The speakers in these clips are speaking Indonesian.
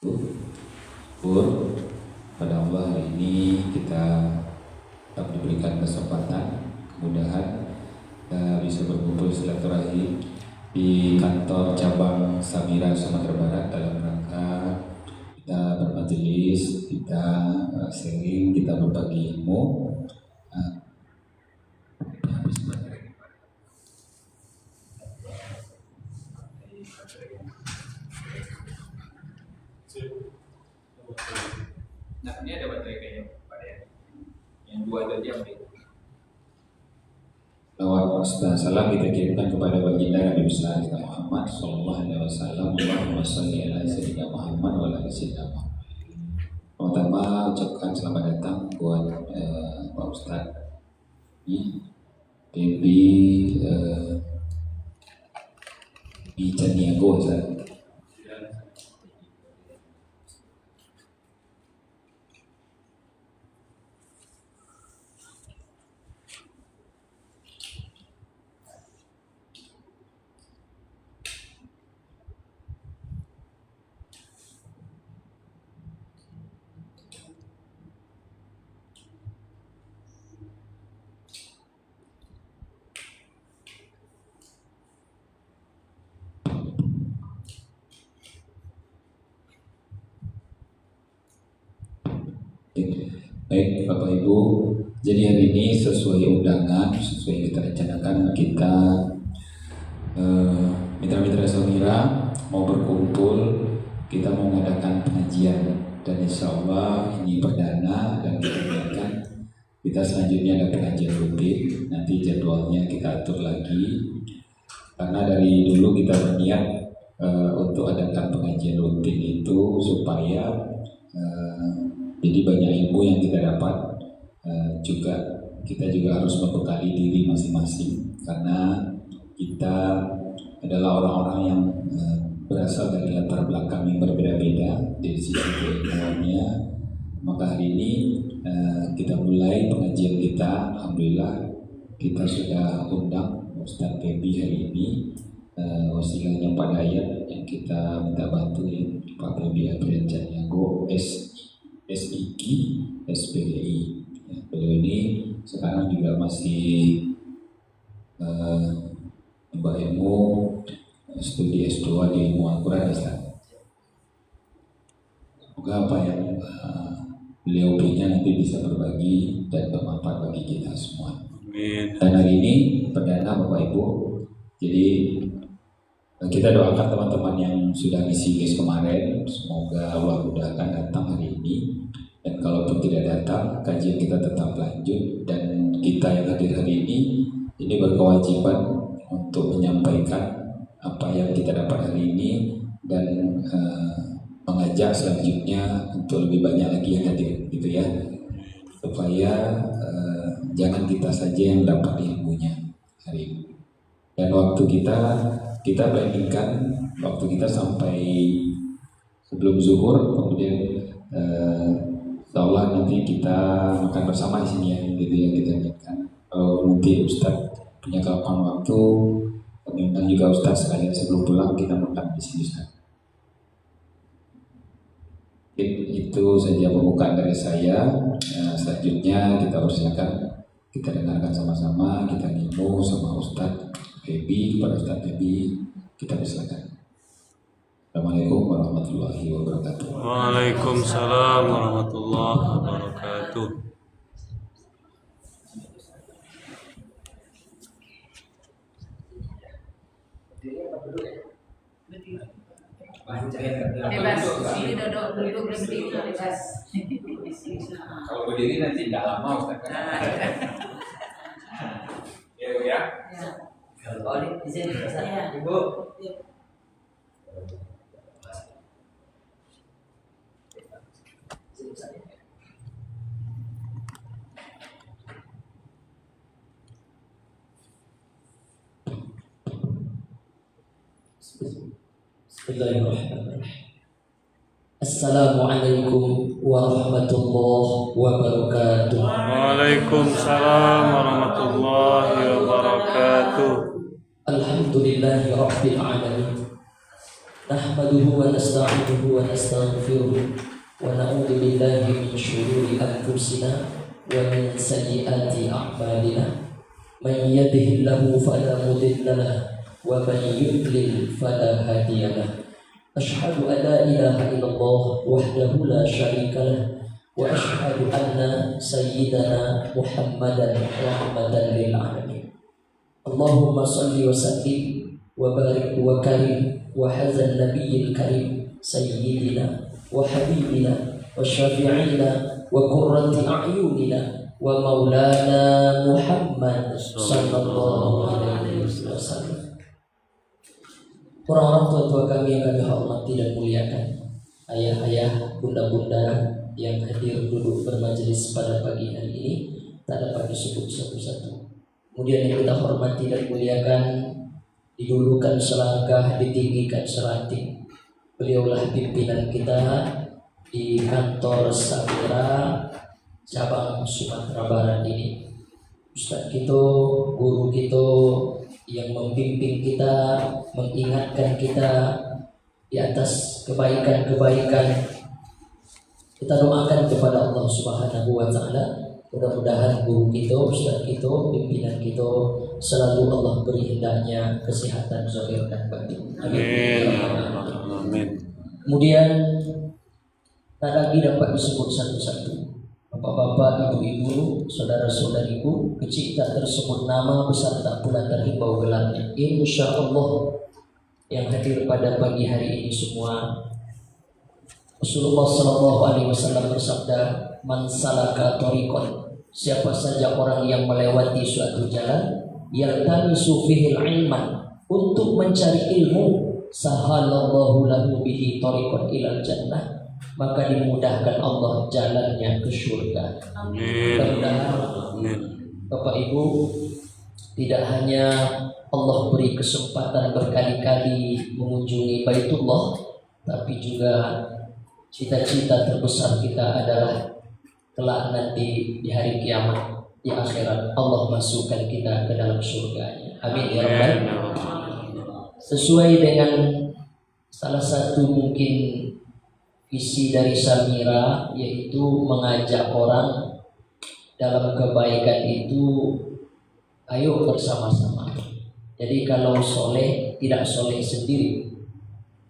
Syukur pada Allah, hari ini kita tetap diberikan kesempatan, kemudahan bisa berkumpul silaturahim di kantor cabang Samira Sumatera Barat dalam rangka kita bermajelis, kita sharing, kita berbagi ilmu. Nah, ini ada baterai kayaknya Pak ya. Yang 2 tadi ambil. Salam kita kirimkan kepada baginda Nabi besar kita Muhammad sallallahu alaihi wasallam. Allahumma shalli ala sayyidina Muhammad wa ala sayyidina Muhammad. Pertama ucapkan selamat datang buat Pak Ustaz Baby di Caniago, Ustaz. Baik Bapak Ibu, jadi hari ini sesuai undangan, sesuai yang kita rencanakan, kita mitra-mitra Samira mau berkumpul, kita mau mengadakan pengajian, dan insya Allah ini perdana, dan kita lihatkan kita selanjutnya ada pengajian rutin, nanti jadwalnya kita atur lagi, karena dari dulu kita berniat untuk adakan pengajian rutin itu supaya jadi banyak ilmu yang kita dapat, juga kita juga harus membekali diri masing-masing, karena kita adalah orang-orang yang berasal dari latar belakang yang berbeda-beda dari sisi keilmuannya. Maka hari ini kita mulai pengajian kita. Alhamdulillah kita sudah undang Ustaz Febi hari ini, wasilahnya Pak Dayat yang kita minta bantu ya, Pak Febi Abrian Caniago SIG SPDI. Ya, beliau ini sekarang juga masih Mbak ilmu studi S2 di ilmu Al-Quran. Semoga apa yang beliau punya nanti bisa berbagi dan bermanfaat bagi kita semua. Amin. Dan hari ini perdana Bapak Ibu, jadi kita doakan teman-teman yang sudah ngisi guys kemarin, semoga Allah mudahkan datang hari ini. Dan kalaupun tidak datang, kajian kita tetap lanjut. Dan kita yang hadir hari ini berkewajiban untuk menyampaikan apa yang kita dapat hari ini, dan mengajak selanjutnya untuk lebih banyak lagi yang hadir, gitu ya. Supaya jangan kita saja yang dapat ilmunya hari ini. Dan waktu kita planningkan waktu kita sampai sebelum zuhur, kemudian insya Allah nanti kita makan bersama di sini ya, gitu ya kita ingatkan. Kalau nanti Ustadz punya kelapangan waktu, kami undang juga Ustadz sekalian sebelum pulang kita makan di sini Ustadz. Itu saja pembukaan dari saya. Selanjutnya kita persilakan, kita dengarkan sama-sama, kita ilmu sama Ustadz Febi. Kepada Ustadz Febi kita persilakan. Assalamualaikum warahmatullahi wabarakatuh. Waalaikumsalam warahmatullahi wabarakatuh. Bebas, ini duduk berdiri bebas. Kalau berdiri nanti tidak lama Ustaz. Ya. Kalau di sini saya. Ibu. Bismillahirrahmanirrahim. Assalamualaikum warahmatullahi wabarakatuh. Waalaikumsalam warahmatullahi wabarakatuh. Alhamdulillahi rabbil alamin. Nahmaduhu wa nasta'inuhu wa nastaghfiruh wa na'udzu billahi min syururi anfusina wa min sayyiati a'malina. Man yahdihillahu fala mudilla lahu wa man yudlil fala hadiya lahu. Asyhadu an la ilaha illallah wahdahu la syarika lahu wa asyhadu anna sayyidana Muhammadan rahmatan lil alamin. Allahumma salli wa sallim wa barik wa karim wa hazan nabiyil karim sayyidina wa habibina wa syafi'ina wa qurrati a'yunina wa maulana Muhammad sallallahu alaihi wasallam. Orang-orang tua-tua kami yang kami hormati dan muliakan, ayah-ayah, bunda-bunda yang hadir duduk bermajelis pada pagi hari ini, tak dapat disebut satu-satu. Kemudian yang kita hormati dan muliakan, didulukan selangkah, ditinggikan serating. Beliaulah pimpinan kita di kantor Samira cabang Sumatera Barat ini. Ustaz kita, guru kita yang membimbing kita, mengingatkan kita di atas kebaikan-kebaikan. Kita doakan kepada Allah Subhanahu wa taala, mudah-mudahan guru kita, ustaz kita, pimpinan kita selalu Allah beri hendaknya kesehatan zahir dan batin. Amin. Kemudian tak lagi dapat disebut satu-satu. Bapak-bapak, ibu-ibu, saudara-saudariku, kecil tak tersebut nama, besar tak pula terhimbau gelarnya. Insya Allah yang hadir pada pagi hari ini semua, Rasulullah SAW bersabda, "Man salaka thariqan," siapa saja orang yang melewati suatu jalan, yaltamisu fihil ilman, untuk mencari ilmu, sahalallahu lahu bihi thariqan ilal jannah, maka dimudahkan Allah jalannya ke surga. Amin. Bapak Ibu, tidak hanya Allah beri kesempatan berkali-kali mengunjungi Baitullah, tapi juga cita-cita terbesar kita adalah kelak nanti di hari kiamat, di akhirat, Allah masukkan kita ke dalam surganya. Amin ya Rabbal. Sesuai dengan salah satu mungkin visi dari Samira, yaitu mengajak orang dalam kebaikan itu, ayo bersama-sama. Jadi kalau soleh tidak soleh sendiri,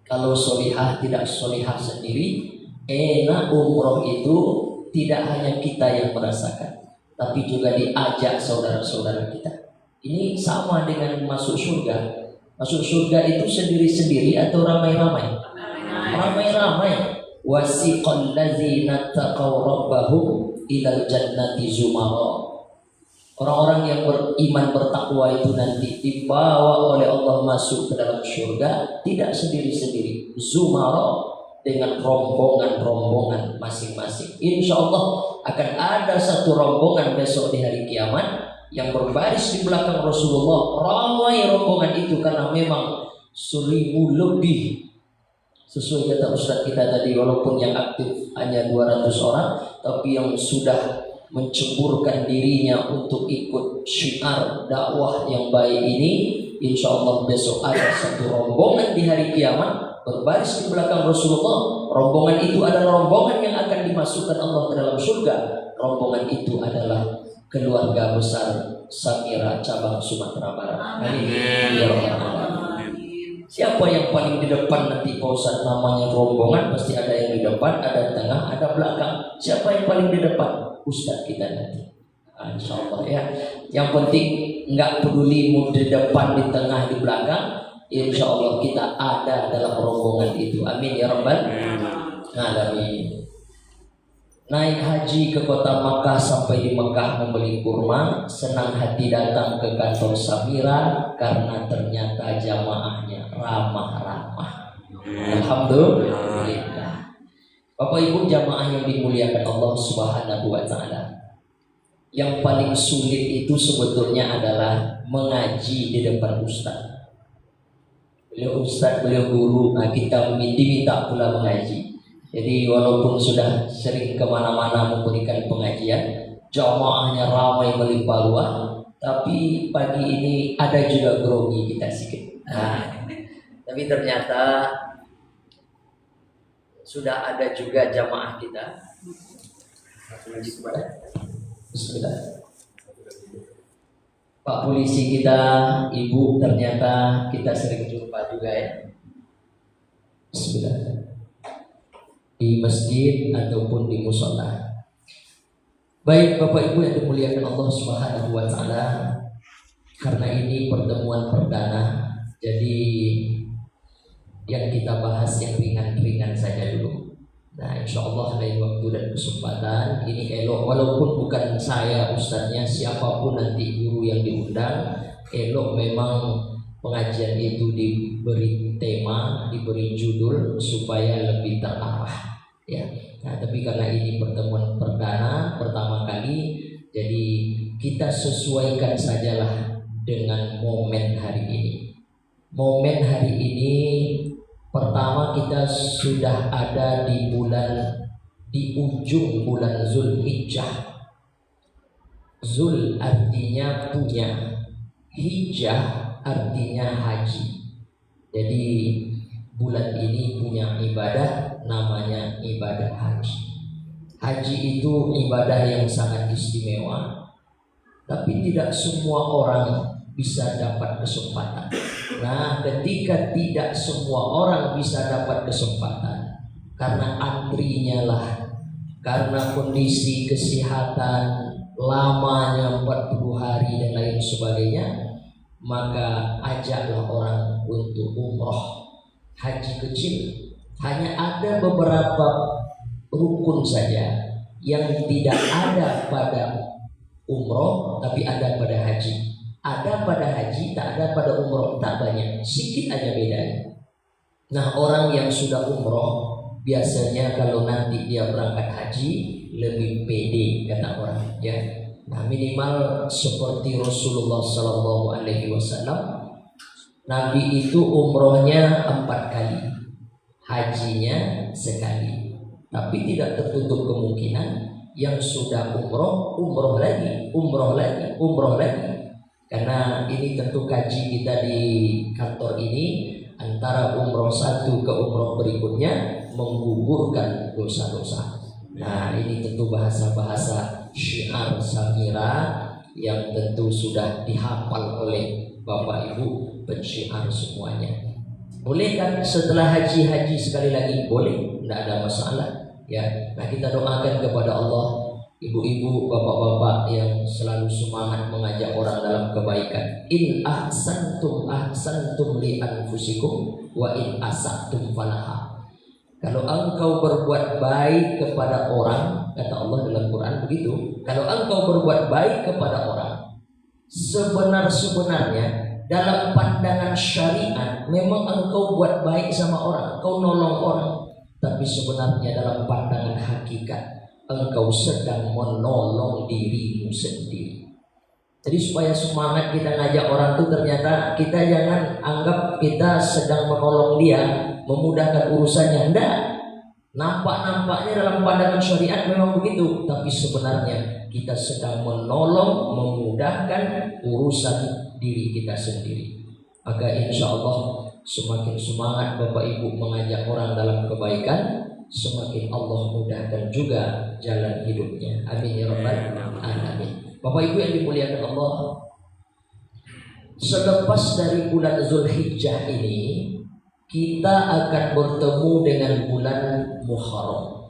kalau solihah tidak solihah sendiri. Enak umroh itu tidak hanya kita yang merasakan, tapi juga diajak saudara-saudara kita. Ini sama dengan masuk surga. Masuk surga itu sendiri-sendiri atau ramai-ramai? Ramai-ramai. Wasiqal ladzina taqaw rabbahum ilal jannati zumara. Orang-orang yang beriman bertakwa itu nanti dibawa oleh Allah masuk ke dalam surga, tidak sendiri-sendiri. Zumara, dengan rombongan-rombongan masing-masing. Insya Allah akan ada satu rombongan besok di hari kiamat yang berbaris di belakang Rasulullah. Ramai rombongan itu karena memang 1000 lebih. Sesuai kata Ustaz kita tadi, walaupun yang aktif hanya 200 orang, tapi yang sudah menceburkan dirinya untuk ikut syiar dakwah yang baik ini, insya Allah besok ada satu rombongan di hari kiamat berbaris di belakang Rasulullah. Rombongan itu adalah rombongan yang akan dimasukkan Allah ke dalam surga. Rombongan itu adalah keluarga besar Samira cabang Sumatera Barat. Amin. Ya Rabbal. Siapa yang paling di depan nanti Pak Ustaz? Namanya rombongan pasti ada yang di depan, ada di tengah, ada belakang. Siapa yang paling di depan? Ustaz kita nanti. Insya Allah ya. Yang penting nggak peduli mau di depan, di tengah, di belakang. Insya Allah kita ada dalam rombongan itu. Amin ya Rabbal alamin. Naik haji ke kota Makkah, sampai di Makkah membeli kurma, senang hati datang ke kantor Samira karena ternyata jamaahnya ramah-ramah. Alhamdulillah. Bapak Ibu jamaah yang dimuliakan Allah Subhanahu wa taala, yang paling sulit itu sebetulnya adalah mengaji di depan ustaz. Beliau ustaz, beliau guru, nah kita diminta pula mengaji. Jadi walaupun sudah sering kemana-mana memberikan pengajian, jamaahnya ramai melimpah ruah, tapi pagi ini ada juga grogi kita sedikit. Nah, tapi ternyata sudah ada juga jamaah kita. Bismillah. Pak polisi kita, Ibu, ternyata kita sering jumpa juga ya. Bismillah. Di masjid ataupun di musola. Baik Bapak Ibu yang dimuliakan Allah Subhanahu wa taala, karena ini pertemuan perdana, jadi yang kita bahas yang ringan-ringan saja dulu. Nah, insya Allah lain waktu dan kesempatan ini elok, walaupun bukan saya ustadznya, siapapun nanti guru yang diundang, elok memang pengajian itu diberi tema, diberi judul supaya lebih terarah. Ya, nah tapi karena ini pertemuan perdana pertama kali, jadi kita sesuaikan sajalah dengan momen hari ini. Momen hari ini pertama kita sudah ada di ujung bulan Zulhijjah. Zul artinya punya, hijjah artinya haji. Jadi bulan ini punya ibadah namanya ibadah haji. Haji itu ibadah yang sangat istimewa, tapi tidak semua orang bisa dapat kesempatan. Nah, ketika tidak semua orang bisa dapat kesempatan karena antrinya lah, karena kondisi kesehatan lamanya 40 hari dan lain sebagainya, maka ajaklah orang untuk umroh. Haji kecil hanya ada beberapa rukun saja yang tidak ada pada umroh tapi ada pada haji. Ada pada haji, tak ada pada umroh, tak banyak, sedikit aja bedanya. Nah, orang yang sudah umroh biasanya kalau nanti dia berangkat haji lebih pede kata orang ya. Nah, minimal seperti Rasulullah SAW, Nabi itu umrohnya 4 kali, hajinya sekali. Tapi tidak tertutup kemungkinan yang sudah umroh, umroh lagi, umroh lagi, umroh lagi. Karena ini tentu kaji kita di kantor ini, antara umroh satu ke umroh berikutnya menggugurkan dosa-dosa. Nah, ini tentu bahasa-bahasa syiar Samira yang tentu sudah dihafal oleh Bapak Ibu pensyiar semuanya. Boleh kan setelah haji sekali lagi? Boleh, tidak ada masalah ya. Nah, kita doakan kepada Allah, ibu-ibu, bapak-bapak yang selalu semangat mengajak orang dalam kebaikan. In ahsantum ahsantum li anfusikum wa in asatum falaha. Kalau engkau berbuat baik kepada orang, kata Allah dalam Quran begitu, kalau engkau berbuat baik kepada orang, sebenar-sebenarnya dalam pandangan syariat memang engkau buat baik sama orang, engkau nolong orang, tapi sebenarnya dalam pandangan hakikat engkau sedang menolong dirimu sendiri. Jadi supaya semangat kita ngajak orang itu, ternyata kita jangan anggap kita sedang menolong dia, memudahkan urusannya. Enggak. Nampak-nampaknya dalam pandangan syariat memang begitu, tapi sebenarnya kita sedang menolong, memudahkan urusan diri kita sendiri. Maka insya Allah semakin semangat Bapak Ibu mengajak orang dalam kebaikan, semakin Allah mudahkan juga jalan hidupnya. Amin ya rabbal alamin. Bapak Ibu yang dimuliakan Allah, selepas dari bulan Zulhijjah ini kita akan bertemu dengan bulan Muharram.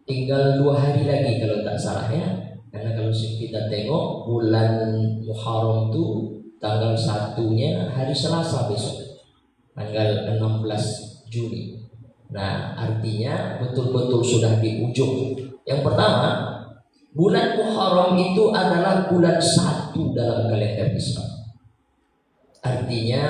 Tinggal 2 hari lagi kalau tak salah ya. Karena kalau kita tengok bulan Muharram itu tanggal 1-nya hari Selasa besok, tanggal 16 Juni. Nah, artinya betul-betul sudah di ujung. Yang pertama, bulan Muharram itu adalah bulan 1 dalam kalender Islam. Artinya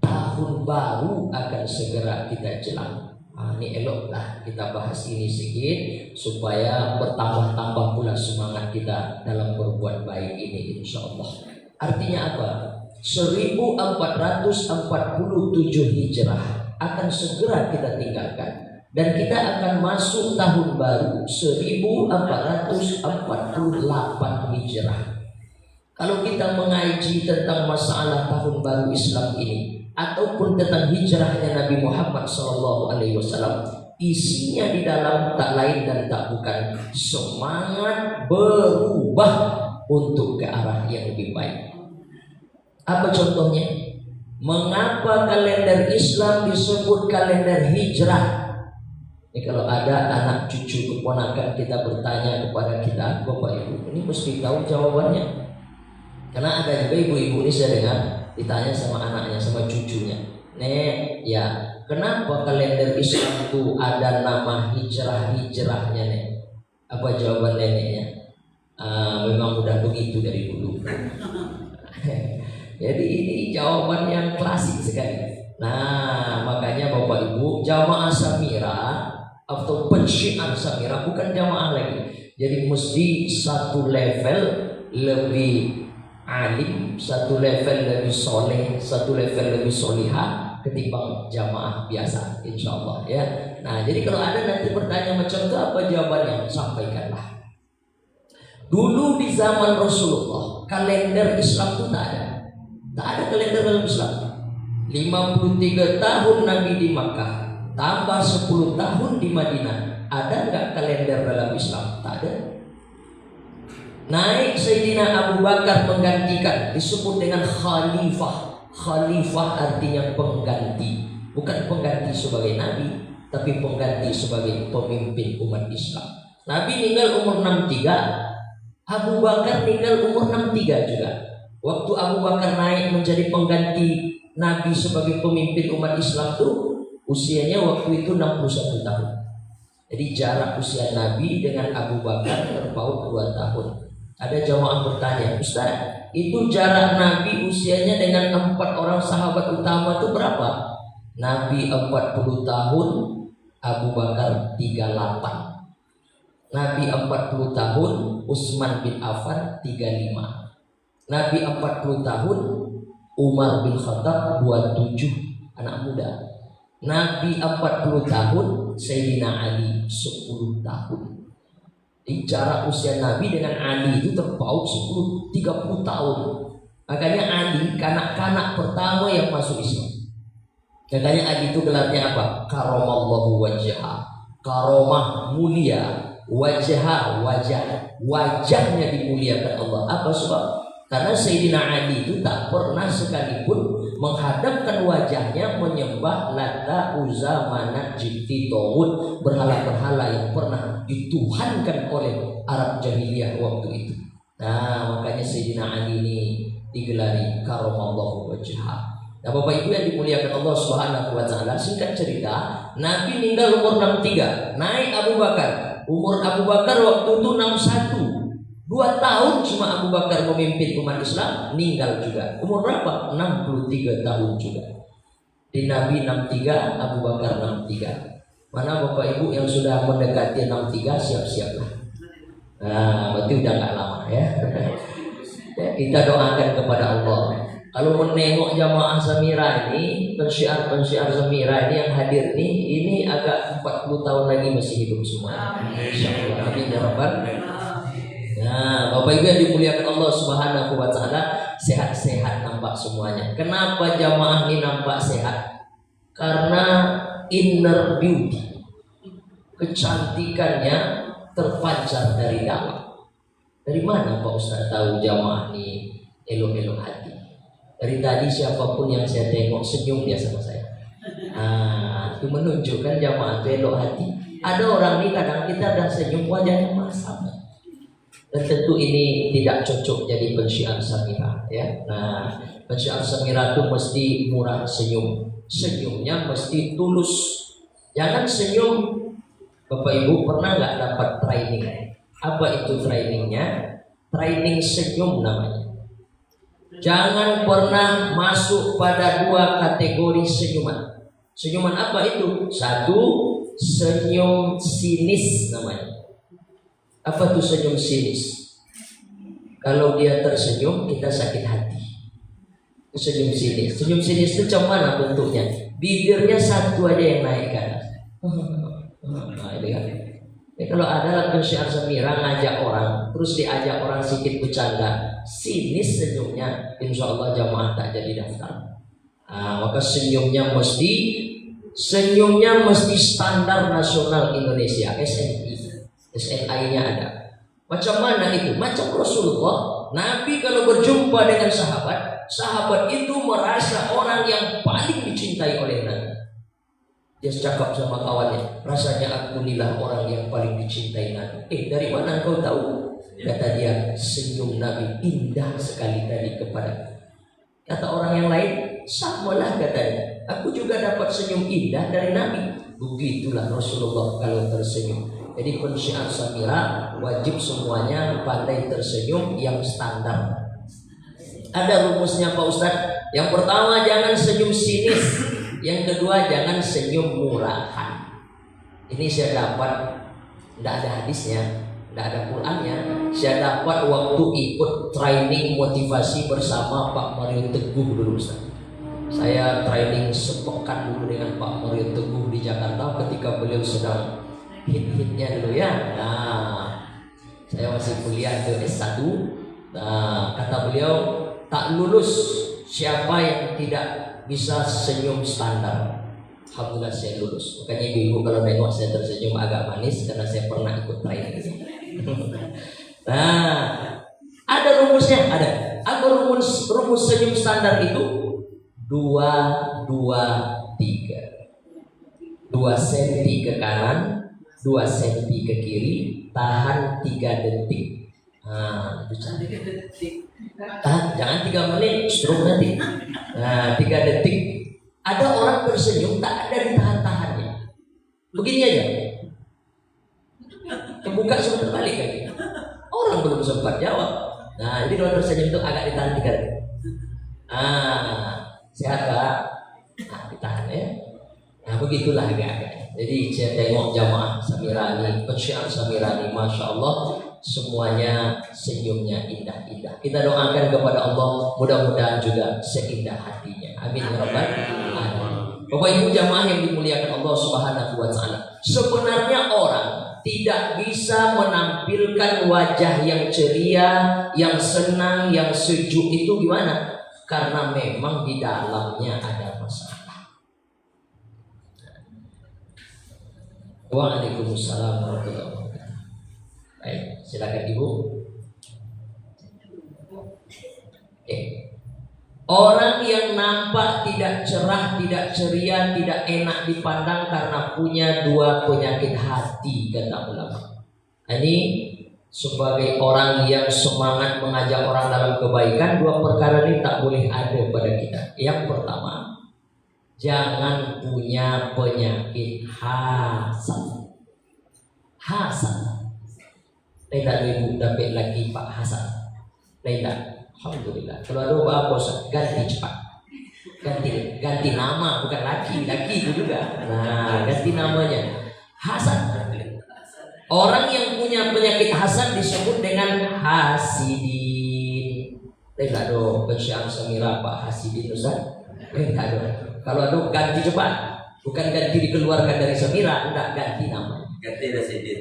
tahun baru akan segera kita jelang. Nah, ini eloklah kita bahas ini sedikit supaya bertambah-tambah pula semangat kita dalam berbuat baik ini insya Allah. Artinya apa? 1447 Hijrah akan segera kita tinggalkan dan kita akan masuk tahun baru 1448 Hijrah. Kalau kita mengaji tentang masalah tahun baru Islam ini, ataupun tentang hijrahnya Nabi Muhammad SAW, isinya di dalam tak lain dan tak bukan semangat berubah untuk ke arah yang lebih baik. Apa contohnya? Mengapa kalender Islam disebut kalender hijrah? Ini kalau ada anak cucu keponakan kita bertanya kepada kita, Bapak Ibu, ini mesti tahu jawabannya. Karena ada juga ibu-ibu ini saya dengar ditanya sama anaknya, sama cucunya, Nek, ya kenapa kalender Islam itu ada nama hijrah-hijrahnya, Nek? Apa jawaban neneknya? Memang udah begitu dari dulu. Jadi ini jawaban yang klasik sekali. Nah, makanya Bapak Ibu, jamaah Samirah atau pensyiar Samirah bukan jamaah lagi. Jadi mesti satu level lebih alim, satu level lebih soleh, satu level lebih solihah ketimbang jamaah biasa, insya Allah ya. Nah, jadi kalau ada nanti pertanyaan macam itu, apa jawabannya? Sampaikanlah. Dulu di zaman Rasulullah kalender Islam itu tak ada. Tak ada kalender dalam Islam. 53 tahun Nabi di Makkah, tambah 10 tahun di Madinah. Ada nggak kalender dalam Islam? Tak ada. Naik Sayyidina Abu Bakar menggantikan, disebut dengan khalifah. Khalifah artinya pengganti, bukan pengganti sebagai nabi, tapi pengganti sebagai pemimpin umat Islam. Nabi meninggal umur 63, Abu Bakar meninggal umur 63 juga. Waktu Abu Bakar naik menjadi pengganti Nabi sebagai pemimpin umat Islam itu usianya waktu itu 61 tahun. Jadi jarak usia Nabi dengan Abu Bakar terpaut 2 tahun. Ada jamaah bertanya, Ustaz, itu jarak Nabi usianya dengan 4 orang sahabat utama itu berapa? Nabi 40 tahun, Abu Bakar 38. Nabi 40 tahun, Utsman bin Affan 35. Nabi 40 tahun, Umar bin Khattab 27, anak muda. Nabi 40 tahun, Sayyidina Ali 10 tahun. Jadi jarak usia Nabi dengan Ali itu terpaut 30 tahun. Makanya Ali kanak-kanak pertama yang masuk Islam. Makanya Ali itu gelarnya apa? Karamallahu wajhah. Karomah mulia, wajah wajahnya dimuliakan Allah. Apa sebab? Karena Sayyidina Ali itu tak pernah sekalipun menghadapkan wajahnya menyembah Lata, Uzza, Manat, Jibti, Tawud, berhala-berhala yang pernah dituhankan oleh Arab Jahiliyah waktu itu. Nah, makanya Sayyidina Ali ini digelari karamallahu wajhah. Nah, Bapak Ibu yang dimuliakan Allah Subhanahu wa taala, singkat cerita, Nabi meninggal umur 63, naik Abu Bakar. Umur Abu Bakar waktu itu 61. 2 tahun cuma Abu Bakar memimpin umat Islam, meninggal juga. Umur berapa? 63 tahun juga. Di Nabi 63, Abu Bakar 63. Mana Bapak Ibu yang sudah mendekati 63, siap-siaplah. Nah, berarti udah gak lama ya. Kita doakan kepada Allah. Kalau menengok jamaah Samirah ini, pensiar Samirah ini yang hadir ini agak 40 tahun lagi masih hidup semua. Insyaallah. Amin ya rabbal. Nah, Bapak Ibu yang dimuliakan Allah Subhanahu wa taala, sehat-sehat nampak semuanya. Kenapa jamaah ini nampak sehat? Karena inner beauty, kecantikannya terpancar dari dalam. Dari mana Pak Ustaz tahu jamaah ini elok-elok hati? Dari tadi siapapun yang saya tengok senyum dia sama saya. Nah, itu menunjukkan jamaah itu elok hati. Ada orang nih kadang kita dan senyum wajahnya masam. Dan tentu ini tidak cocok jadi pensiar Samirah ya. Nah, pensiar Samirah itu mesti murah senyum. Senyumnya mesti tulus. Jangan senyum. Bapak Ibu pernah nggak dapat training? Apa itu trainingnya? Training senyum namanya. Jangan pernah masuk pada 2 kategori senyuman. Senyuman apa itu? 1, senyum sinis namanya. Apa tuh senyum sinis? Kalau dia tersenyum kita sakit hati. Senyum sinis. Senyum sinis itu macam mana bentuknya? Bibirnya satu aja yang naik kan. Nah, ini kan. Ya, kalau ada pensiar Samirah ngajak orang, terus diajak orang sedikit bercanda, sinis senyumnya, insya Allah jamaah tak jadi daftar. Maka senyumnya mesti standar nasional Indonesia, SNI-nya ada. Macam mana itu? Macam Rasulullah, Nabi kalau berjumpa dengan sahabat itu merasa orang yang paling dicintai oleh Nabi. Dia cakap sama kawannya, rasanya aku inilah orang yang paling dicintai Nabi. Dari mana kau tahu? Kata dia, senyum Nabi indah sekali tadi kepada. Kata orang yang lain, samalah katanya, aku juga dapat senyum indah dari Nabi. Begitulah Rasulullah kalau tersenyum. Jadi pensiar Samira wajib semuanya pandai tersenyum yang standar. Ada rumusnya Pak Ustadz. Yang pertama, jangan senyum sinis. Yang kedua, jangan senyum murahan. Ini saya dapat, tidak ada hadisnya, tidak ada Qurannya. Saya dapat waktu ikut training motivasi bersama Pak Mario Teguh dulu Ustaz. Saya training sepekan dulu dengan Pak Mario Teguh di Jakarta ketika beliau sedang hit-hitnya dulu ya. Saya masih kuliah ke S1. Kata beliau, tak lulus siapa yang tidak bisa senyum standar. Alhamdulillah saya lulus. Makanya ibu-ibu kalau nengok saya tersenyum agak manis karena saya pernah ikut training. Ada rumusnya, ada. Apa rumus senyum standar itu? 2, 2, 3. 2 cm ke kanan, 2 cm ke kiri, tahan 3 detik. Jangan 3 menit, stroke nanti. 3 detik. Ada orang tersenyum tak ada ditahan-tahannya. Begini aja. Kebuka sebentar balik lagi. Orang belum sempat jawab. Jadi kalau tersenyum itu agak ditahan 3 detik. Sehat Pak? Ditahan ya. Begitulah agak-agak. Jadi saya tengok jamaah Samirani, pensiar Samirani, Masya Allah, semuanya senyumnya indah-indah. Kita doakan kepada Allah, mudah-mudahan juga seindah hatinya. Amin ya rabbal alamin. Bapak Ibu jamaah yang dimuliakan Allah Subhanahu wa taala. Sebenarnya orang tidak bisa menampilkan wajah yang ceria, yang senang, yang sejuk itu gimana? Karena memang di dalamnya ada masalah. Waalaikumsalam warahmatullahi wabarakatuh. Baik, silakan Ibu. Orang yang nampak tidak cerah, tidak ceria, tidak enak dipandang karena punya 2 penyakit hati, kata ulama. Ini sebagai orang yang semangat mengajak orang dalam kebaikan, 2 perkara ini tak boleh ada pada kita. Yang pertama, jangan punya penyakit hasad. Tidak ibu dapat lagi Pak Hasan. Tidak. Alhamdulillah. Kalau ada apa ganti cepat. Ganti nama, bukan laki itu juga. Ganti namanya. Hasan. Orang yang punya penyakit hasad disebut dengan hasidin. Tidak ada pensiar Samira Pak Hasidin Ustaz. Tidak ada. Kalau ada ganti cepat, bukan ganti dikeluarkan dari Samira, enggak, ganti nama. Ganti hasidin.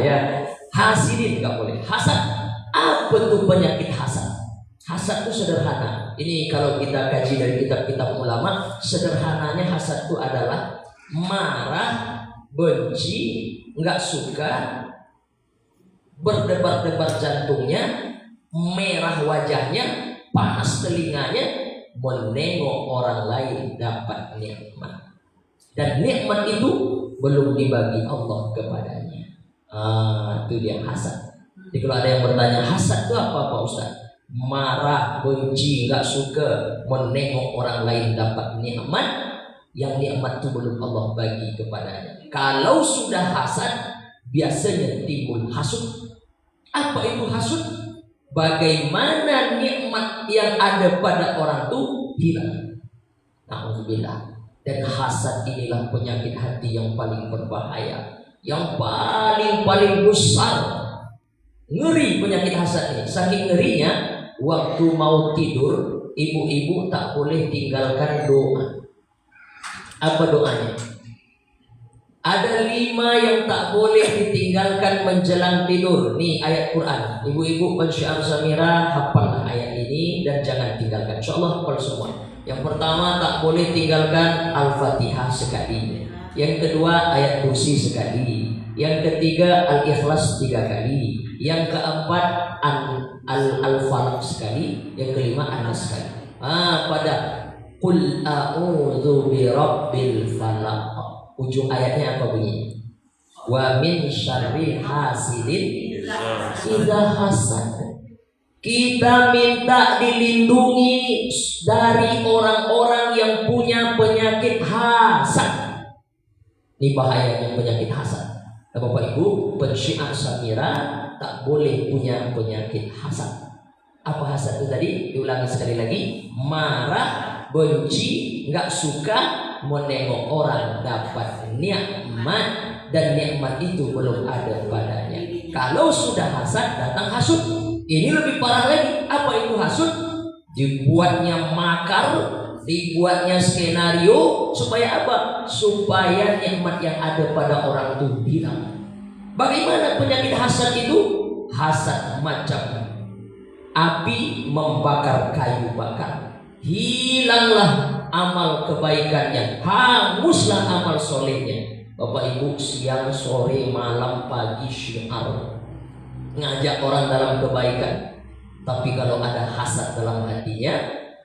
Ya. Hasidin enggak boleh. Hasad. Apa itu penyakit hasad? Hasad itu sederhana. Ini kalau kita kaji dari kitab-kitab ulama, sederhananya hasad itu adalah marah, benci, enggak suka, berdebar-debar jantungnya, merah wajahnya, panas telinganya, menengok orang lain dapat nikmat. Dan nikmat itu belum dibagi Allah kepadanya. Itu dia hasad. Jadi kalau ada yang bertanya hasad itu apa Pak Ustaz? Marah, benci, gak suka menengok orang lain dapat nikmat, yang nikmat itu belum Allah bagi kepadanya. Kalau sudah hasad, biasanya timbul hasud. Apa itu hasud? Bagaimana nikmat yang ada pada orang itu hilang. Alhamdulillah. Dan hasad inilah penyakit hati yang paling berbahaya, yang paling besar. Ngeri penyakit hasad ini. Saking ngerinya, waktu mau tidur, ibu-ibu tak boleh tinggalkan doa. Apa doanya? Ada 5 yang tak boleh ditinggalkan menjelang tidur. Nih ayat Quran. Ibu-ibu pensiar Samira, hafallah ayat ini dan jangan tinggalkan. InsyaAllah hafal semua. Yang pertama, tak boleh tinggalkan Al-Fatihah sekali. Yang kedua, ayat kursi sekali. Yang ketiga, Al-Ikhlas 3 kali. Yang keempat, Al-Falaq sekali. Yang kelima, An-Nas sekali. Pada Qul a'udzu birabbil falaq, ujung ayatnya apa bunyi? Wa min syarri hasidin idza hasad. Kita minta dilindungi dari orang-orang yang punya penyakit hasad. Ini bahayanya penyakit hasad. Bapak Ibu, Syiah Samira tak boleh punya penyakit hasad. Apa hasad itu tadi? Diulangi sekali lagi. Marah, benci, nggak suka menengok orang dapat nikmat dan nikmat itu belum ada padanya. Kalau sudah hasad, datang hasud. Ini lebih parah lagi. Apa itu hasud? Dibuatnya makar, dibuatnya skenario supaya apa? Supaya nikmat yang ada pada orang itu hilang. Bagaimana penyakit hasad itu? Hasad macam api membakar kayu bakar. Hilanglah amal kebaikannya, hanguslah amal solehnya. Bapak Ibu, siang, sore, malam, pagi, syiar ngajak orang dalam kebaikan, tapi kalau ada hasad dalam hatinya,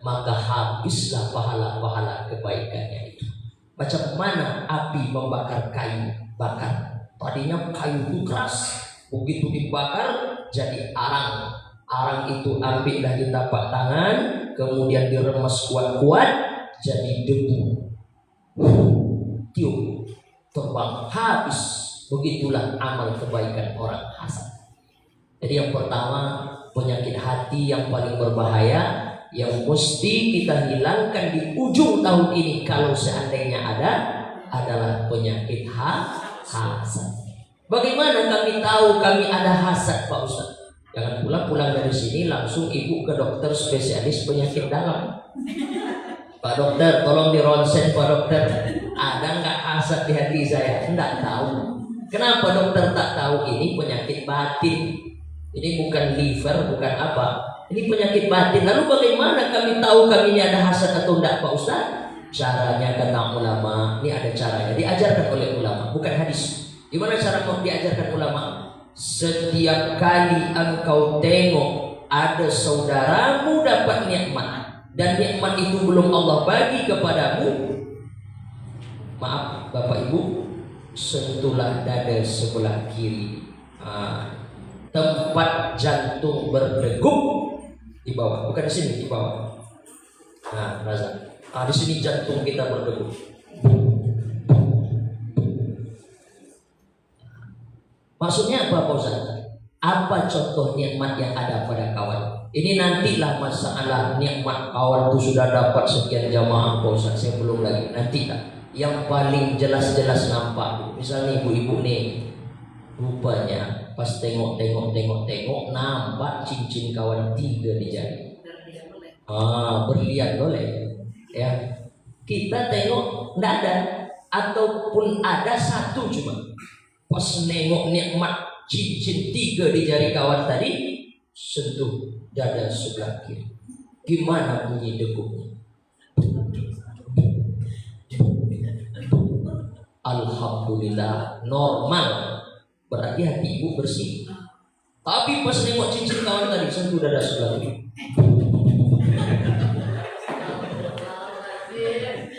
maka habislah pahala-pahala kebaikannya itu. Macam mana api membakar kayu bakar? Tadinya kayu itu keras, begitu dibakar jadi arang. Arang itu ambillah di tapak tangan, kemudian diremes kuat-kuat jadi debu. Tiup, terbang, habis. Begitulah amal kebaikan orang hasad. Jadi yang pertama, penyakit hati yang paling berbahaya yang mesti kita hilangkan di ujung tahun ini kalau seandainya ada adalah penyakit hasad. Bagaimana kami tahu kami ada hasad, Pak Ustaz? Jangan pulang dari sini langsung ibu ke dokter spesialis penyakit dalam. Pak dokter, tolong di ronsen Pak dokter. Ada nggak hasad di hati saya? Tidak tahu. Kenapa dokter tak tahu? Ini penyakit batin. Ini bukan liver, bukan apa. Ini penyakit batin. Lalu bagaimana kami tahu kami ini ada hasad atau tidak, Pak Ustaz? Caranya kata ulama, ini ada caranya. Diajarkan oleh ulama, bukan hadis. Gimana cara mau diajarkan ulama? Setiap kali engkau tengok ada saudaramu dapat nikmat dan nikmat itu belum Allah bagi kepadamu, maaf Bapak Ibu, sentuhlah dada sebelah kiri. Tempat jantung berdegup di bawah, bukan di sini, di bawah. Nah, Raza. Di sini jantung kita berdegup. Maksudnya apa, Pak Ustaz? Apa contoh nikmat yang ada pada kawan? Ini nantilah masalah nikmat kawan itu sudah dapat sekian jamaah, Pak Ustaz. Saya belum lagi. Nanti tak. Yang paling jelas-jelas nampak. Misalnya ibu-ibu nih, rupanya pas tengok nampak cincin kawan 3 di jari. Berlian boleh. Ya. Kita tengok enggak ada, ataupun ada 1 cuma. Pas nengok nikmat cincin 3 di jari kawan tadi, sentuh dada sebelah kiri. Gimana bunyi degupnya? Alhamdulillah, normal. Berarti hati ibu bersih. Tapi pas nengok cincin kawan tadi, sentuh dada sebelah kiri.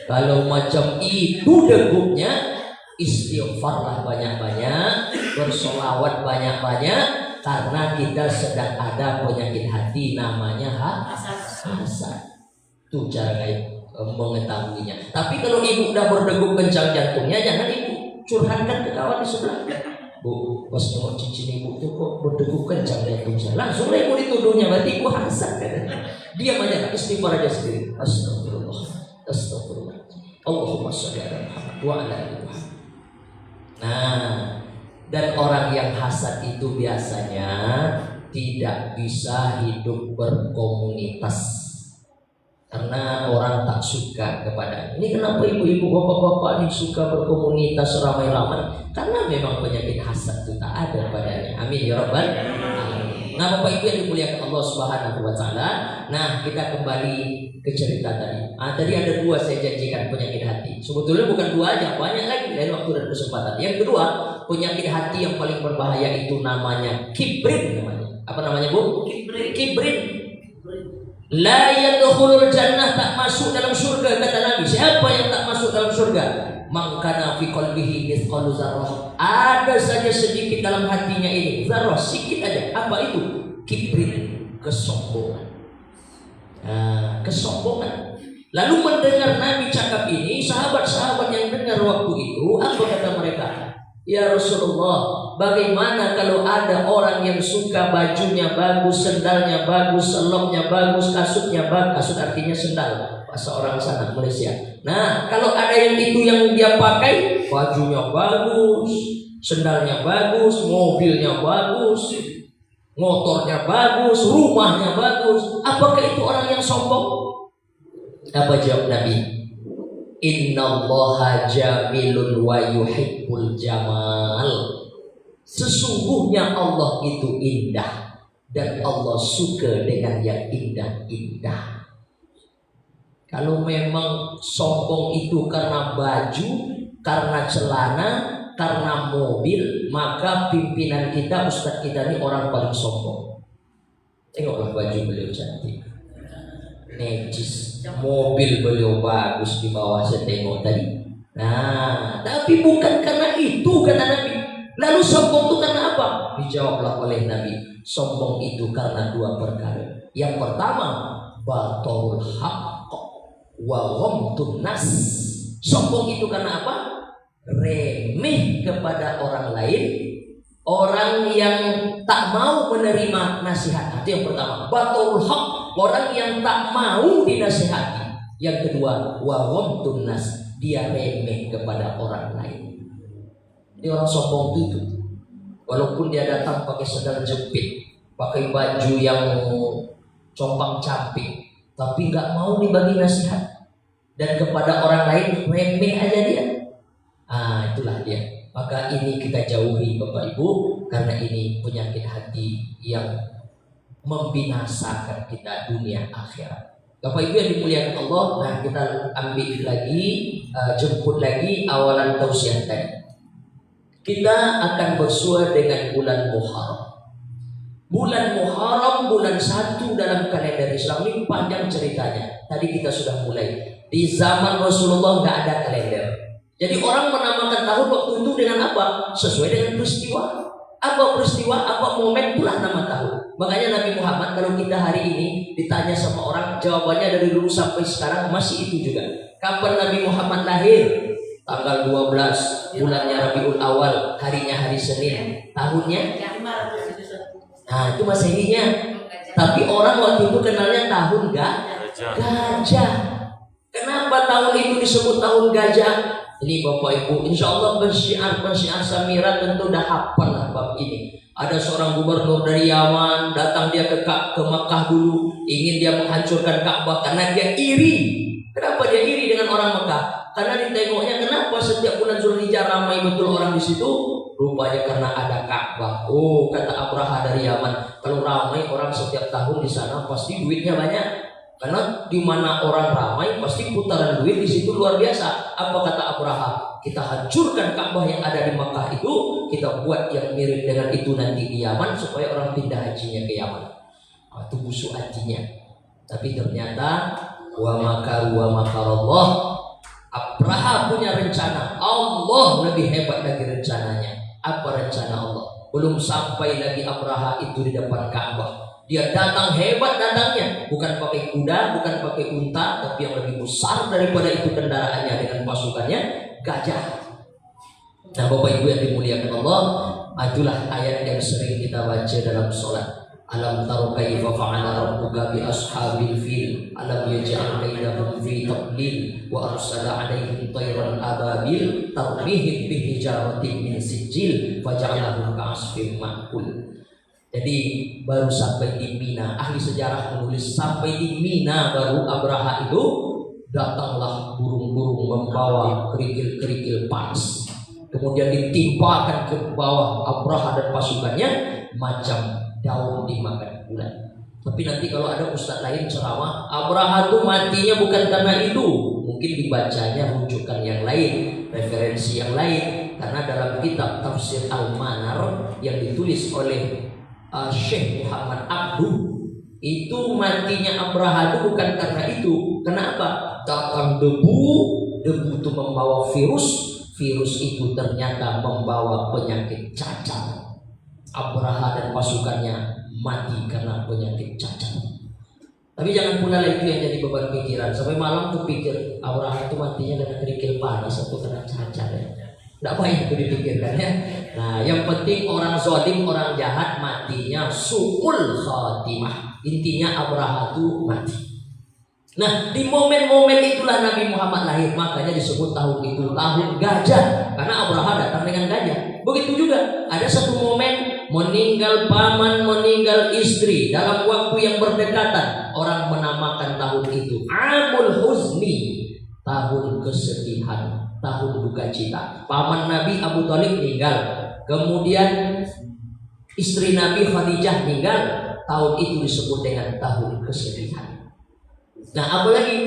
Kalau macam itu degupnya, istighfarlah banyak-banyak, bersolawat banyak-banyak, karena kita sedang ada penyakit hati namanya hasad. Itu cara mengetahuinya. Tapi kalau ibu udah berdegup kencang jantungnya, jangan ibu curhatkan ke kawan di sebelah. Bu, pas nengok cincin ibu tuh kok berdegup kencang jantungnya, langsung lah ibu dituduhnya, berarti ibu hasad. Diam aja, istighfar aja sendiri. Astagfirullah, astagfirullah. Allahumma sholli ala Muhammad wa ala ali Muhammad. Nah, dan orang yang hasad itu biasanya tidak bisa hidup berkomunitas karena orang tak suka kepada. Ini kenapa ibu-ibu, bapak-bapak ini suka berkomunitas ramai-ramai? Karena memang penyakit hasad itu tak ada padanya. Amin ya rabbal alamin. Nah, Bapak Ibu yang dimuliakan Allah Subhanahu wa taala. Nah, kita kembali ke cerita tadi. Tadi ada dua saya janjikan penyakit hati. Sebetulnya bukan dua aja, banyak lagi dari waktu dan kesempatan. Yang kedua, penyakit hati yang paling berbahaya itu namanya kibrin namanya. Apa namanya, Bu? Kibrin. La yadkhulul jannah, tak masuk dalam surga kata Nabi. Siapa yang tak masuk dalam surga? Man kana fi qalbihi mithqalu dzarrah. Ada saja sedikit dalam hatinya ini, zarrah, sedikit aja. Apa itu? Kibrin, kesombongan. Kesombongan. Lalu mendengar Nabi cakap ini, sahabat-sahabat yang dengar waktu itu, apa kata mereka? Ya Rasulullah, bagaimana kalau ada orang yang suka bajunya bagus, sendalnya bagus, selopnya bagus, kasutnya bagus. Kasut artinya sendal, bahasa orang sana Malaysia. Nah, kalau ada yang itu yang dia pakai, bajunya bagus, sendalnya bagus, mobilnya bagus, motornya bagus, rumahnya bagus, apakah itu orang yang sombong? Apa jawab Nabi? Innallaha jamilun wa yuhibbul jamal. Sesungguhnya Allah itu indah dan Allah suka dengan yang indah-indah. Kalau memang sombong itu karena baju, karena celana, karena mobil, maka pimpinan kita, ustadz kita ini orang paling sombong. Tengoklah baju beliau cantik, necis, mobil beliau bagus di bawah saya tengok tadi. Nah, tapi bukan karena itu kata Nabi. Lalu sombong itu karena apa? Dijawablah oleh Nabi, sombong itu karena dua perkara. Yang pertama, batarul haqq wa ghamtun nas. Sombong itu karena apa? Remeh kepada orang lain, orang yang tak mau menerima nasihat. Itu yang pertama, batarul haqq, orang yang tak mau dinasihati. Yang kedua, wa ghamtun nas, dia remeh kepada orang lain. Dia orang sombong itu, walaupun dia datang pakai sandal jepit, pakai baju yang compang-camping, tapi nggak mau dibagi nasihat, dan kepada orang lain remeh aja dia. Itulah dia. Maka ini kita jauhi Bapak Ibu, karena ini penyakit hati yang membinasakan kita dunia akhirat. Bapak Ibu yang dimuliakan Allah, nah kita ambil lagi, jemput lagi awalan tausiah tadi. Kita akan bersua dengan bulan Muharram. Bulan Muharram, bulan 1 dalam kalender Islam ini panjang ceritanya. Tadi kita sudah mulai. Di zaman Rasulullah nggak ada kalender. Jadi orang menamakan tahun waktu itu dengan apa? Sesuai dengan peristiwa. Apa peristiwa, apa momen, itulah nama tahun. Makanya Nabi Muhammad, kalau kita hari ini ditanya sama orang, jawabannya dari dulu sampai sekarang masih itu juga. Kapan Nabi Muhammad lahir? Tanggal 12 bulannya Rabiul Awal, harinya hari Senin, tahunnya. Nah, itu Masehinya. Tapi orang waktu itu kenalnya tahun gajah. Kenapa tahun itu disebut tahun gajah? Ini Bapak Ibu, insya Allah pensiar Samira tentu udah hafal lah bab ini. Ada seorang gubernur dari Yaman, datang dia ke Makkah dulu, ingin dia menghancurkan Ka'bah karena dia iri. Kenapa dia iri dengan orang Makkah? Karena ditengoknya, kenapa setiap bulan Zulhijjah ramai betul orang di situ? Rupanya karena ada Ka'bah. Oh, kata Abraha dari Yaman, kalau ramai orang setiap tahun di sana pasti duitnya banyak. Karena di mana orang ramai pasti putaran duit di situ luar biasa. Apa kata Abraha? Kita hancurkan Ka'bah yang ada di Makkah itu, kita buat yang mirip dengan itu nanti di Yaman supaya orang pindah hajinya ke Yaman. Itu busuk hajinya. Tapi ternyata wa makarallah. Abraha punya rencana. Allah lebih hebat lagi rencananya. Apa rencana Allah? Belum sampai lagi Abraha itu di depan Ka'bah. Dia datang hebat datangnya, bukan pakai kuda, bukan pakai unta, tapi yang lebih besar daripada itu kendaraannya dengan pasukannya, gajah. Nah, Bapak Ibu yang dimuliakan Allah, itulah ayat yang sering kita baca dalam sholat. Alam taro kaifa fa'ala rabbuka bi ashabil fil alam yaj'al kaidahum fi tadlil wa arsala 'alaihim tayran ababil tarmihim bi hijaratin min sijil faja'alahum ka'asfin ma'kul. Jadi baru sampai di Mina, ahli sejarah menulis sampai di Mina baru Abraha itu datanglah burung-burung membawa kerikil-kerikil panas. Kemudian ditimpakan ke bawah Abraha dan pasukannya macam daun dimakan ulat. Tapi nanti kalau ada ustadz lain ceramah, Abraha itu matinya bukan karena itu, mungkin dibacanya rujukan yang lain, referensi yang lain. Karena dalam kitab Tafsir Al-Manar yang ditulis oleh Syekh Muhammad Abduh, itu matinya Abraha itu bukan karena itu. Kenapa? Datang debu itu membawa virus itu ternyata membawa penyakit cacar. Abraha dan pasukannya mati karena penyakit cacar. Tapi jangan pula itu yang jadi beban pikiran. Sampai malam tuh pikir Abraha itu matinya karena kerikil panas atau karena cacar ya. Tidak banyak itu dipikirkan ya. Nah, yang penting orang zalim, orang jahat matinya su'ul khatimah. Intinya Abraha itu mati. Nah, di momen-momen itulah Nabi Muhammad lahir. Makanya disebut tahun itu tahun gajah, karena Abraha datang dengan gajah. Begitu juga ada satu momen meninggal paman, meninggal istri dalam waktu yang berdekatan. Orang menamakan tahun itu Amul Huzni, tahun kesedihan, tahun duka cita. Paman Nabi Abu Thalib meninggal, kemudian istri Nabi Khadijah meninggal. Tahun itu disebut dengan tahun kesedihan. Nah, apalagi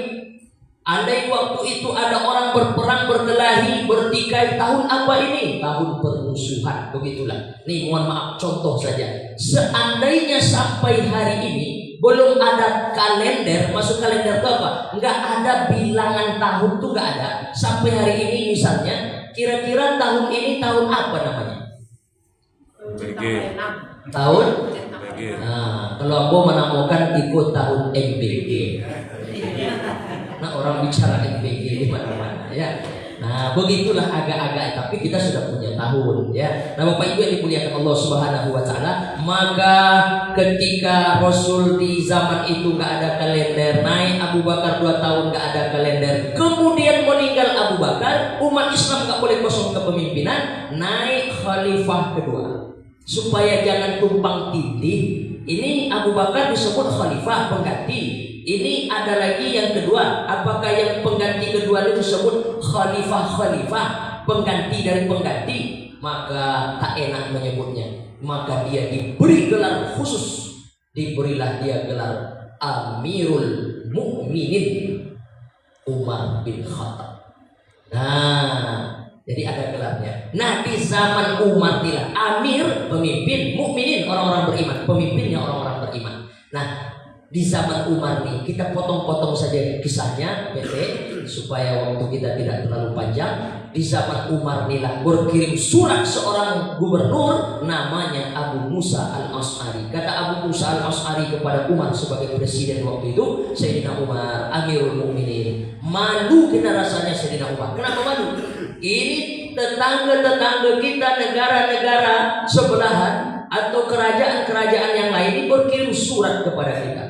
andai waktu itu ada orang berperang, berkelahi, bertikai, tahun apa ini? Tahun permusuhan. Begitulah. Nih, mohon maaf, contoh saja. Seandainya sampai hari ini belum ada kalender, masuk kalender itu apa? Enggak ada bilangan tahun tuh, enggak ada. Sampai hari ini misalnya, kira-kira tahun ini tahun apa namanya? Tahun? Nah, kalau aku menemukan ikut tahun MBG. Nah, orang bicara MBG di mana-mana ya. Nah, begitulah agak-agak, tapi kita sudah punya tahun ya. Nah, Bapak Ibu yang dimuliakan Allah Subhanahu wa taala, maka ketika Rasul di zaman itu enggak ada kalender, naik Abu Bakar 2 tahun enggak ada kalender, kemudian meninggal Abu Bakar, umat Islam enggak boleh kosong kepemimpinan, naik khalifah kedua. Supaya jangan tumpang tindih, ini Abu Bakar disebut khalifah pengganti. Ini ada lagi yang kedua. Apakah yang pengganti kedua itu disebut khalifah pengganti dari pengganti? Maka tak enak menyebutnya. Maka dia diberi gelar khusus. Diberilah dia gelar Amirul Mukminin Umar bin Khattab. Nah, jadi ada gelarnya. Nah, di zaman Umar inilah Amir, pemimpin, mukminin orang-orang beriman, pemimpinnya orang-orang beriman. Nah, di zaman Umar nih kita potong-potong saja kisahnya, supaya waktu kita tidak terlalu panjang. Di zaman Umar inilah berkirim surat seorang gubernur namanya Abu Musa al-Ash'ari. Kata Abu Musa al-Ash'ari kepada Umar sebagai presiden waktu itu, Sayyidina Umar, Amirul Mukminin. Malu kita rasanya Sayyidina Umar. Kenapa malu? Ini tetangga-tetangga kita, negara-negara sebelahan atau kerajaan-kerajaan yang lain ini berkirim surat kepada kita.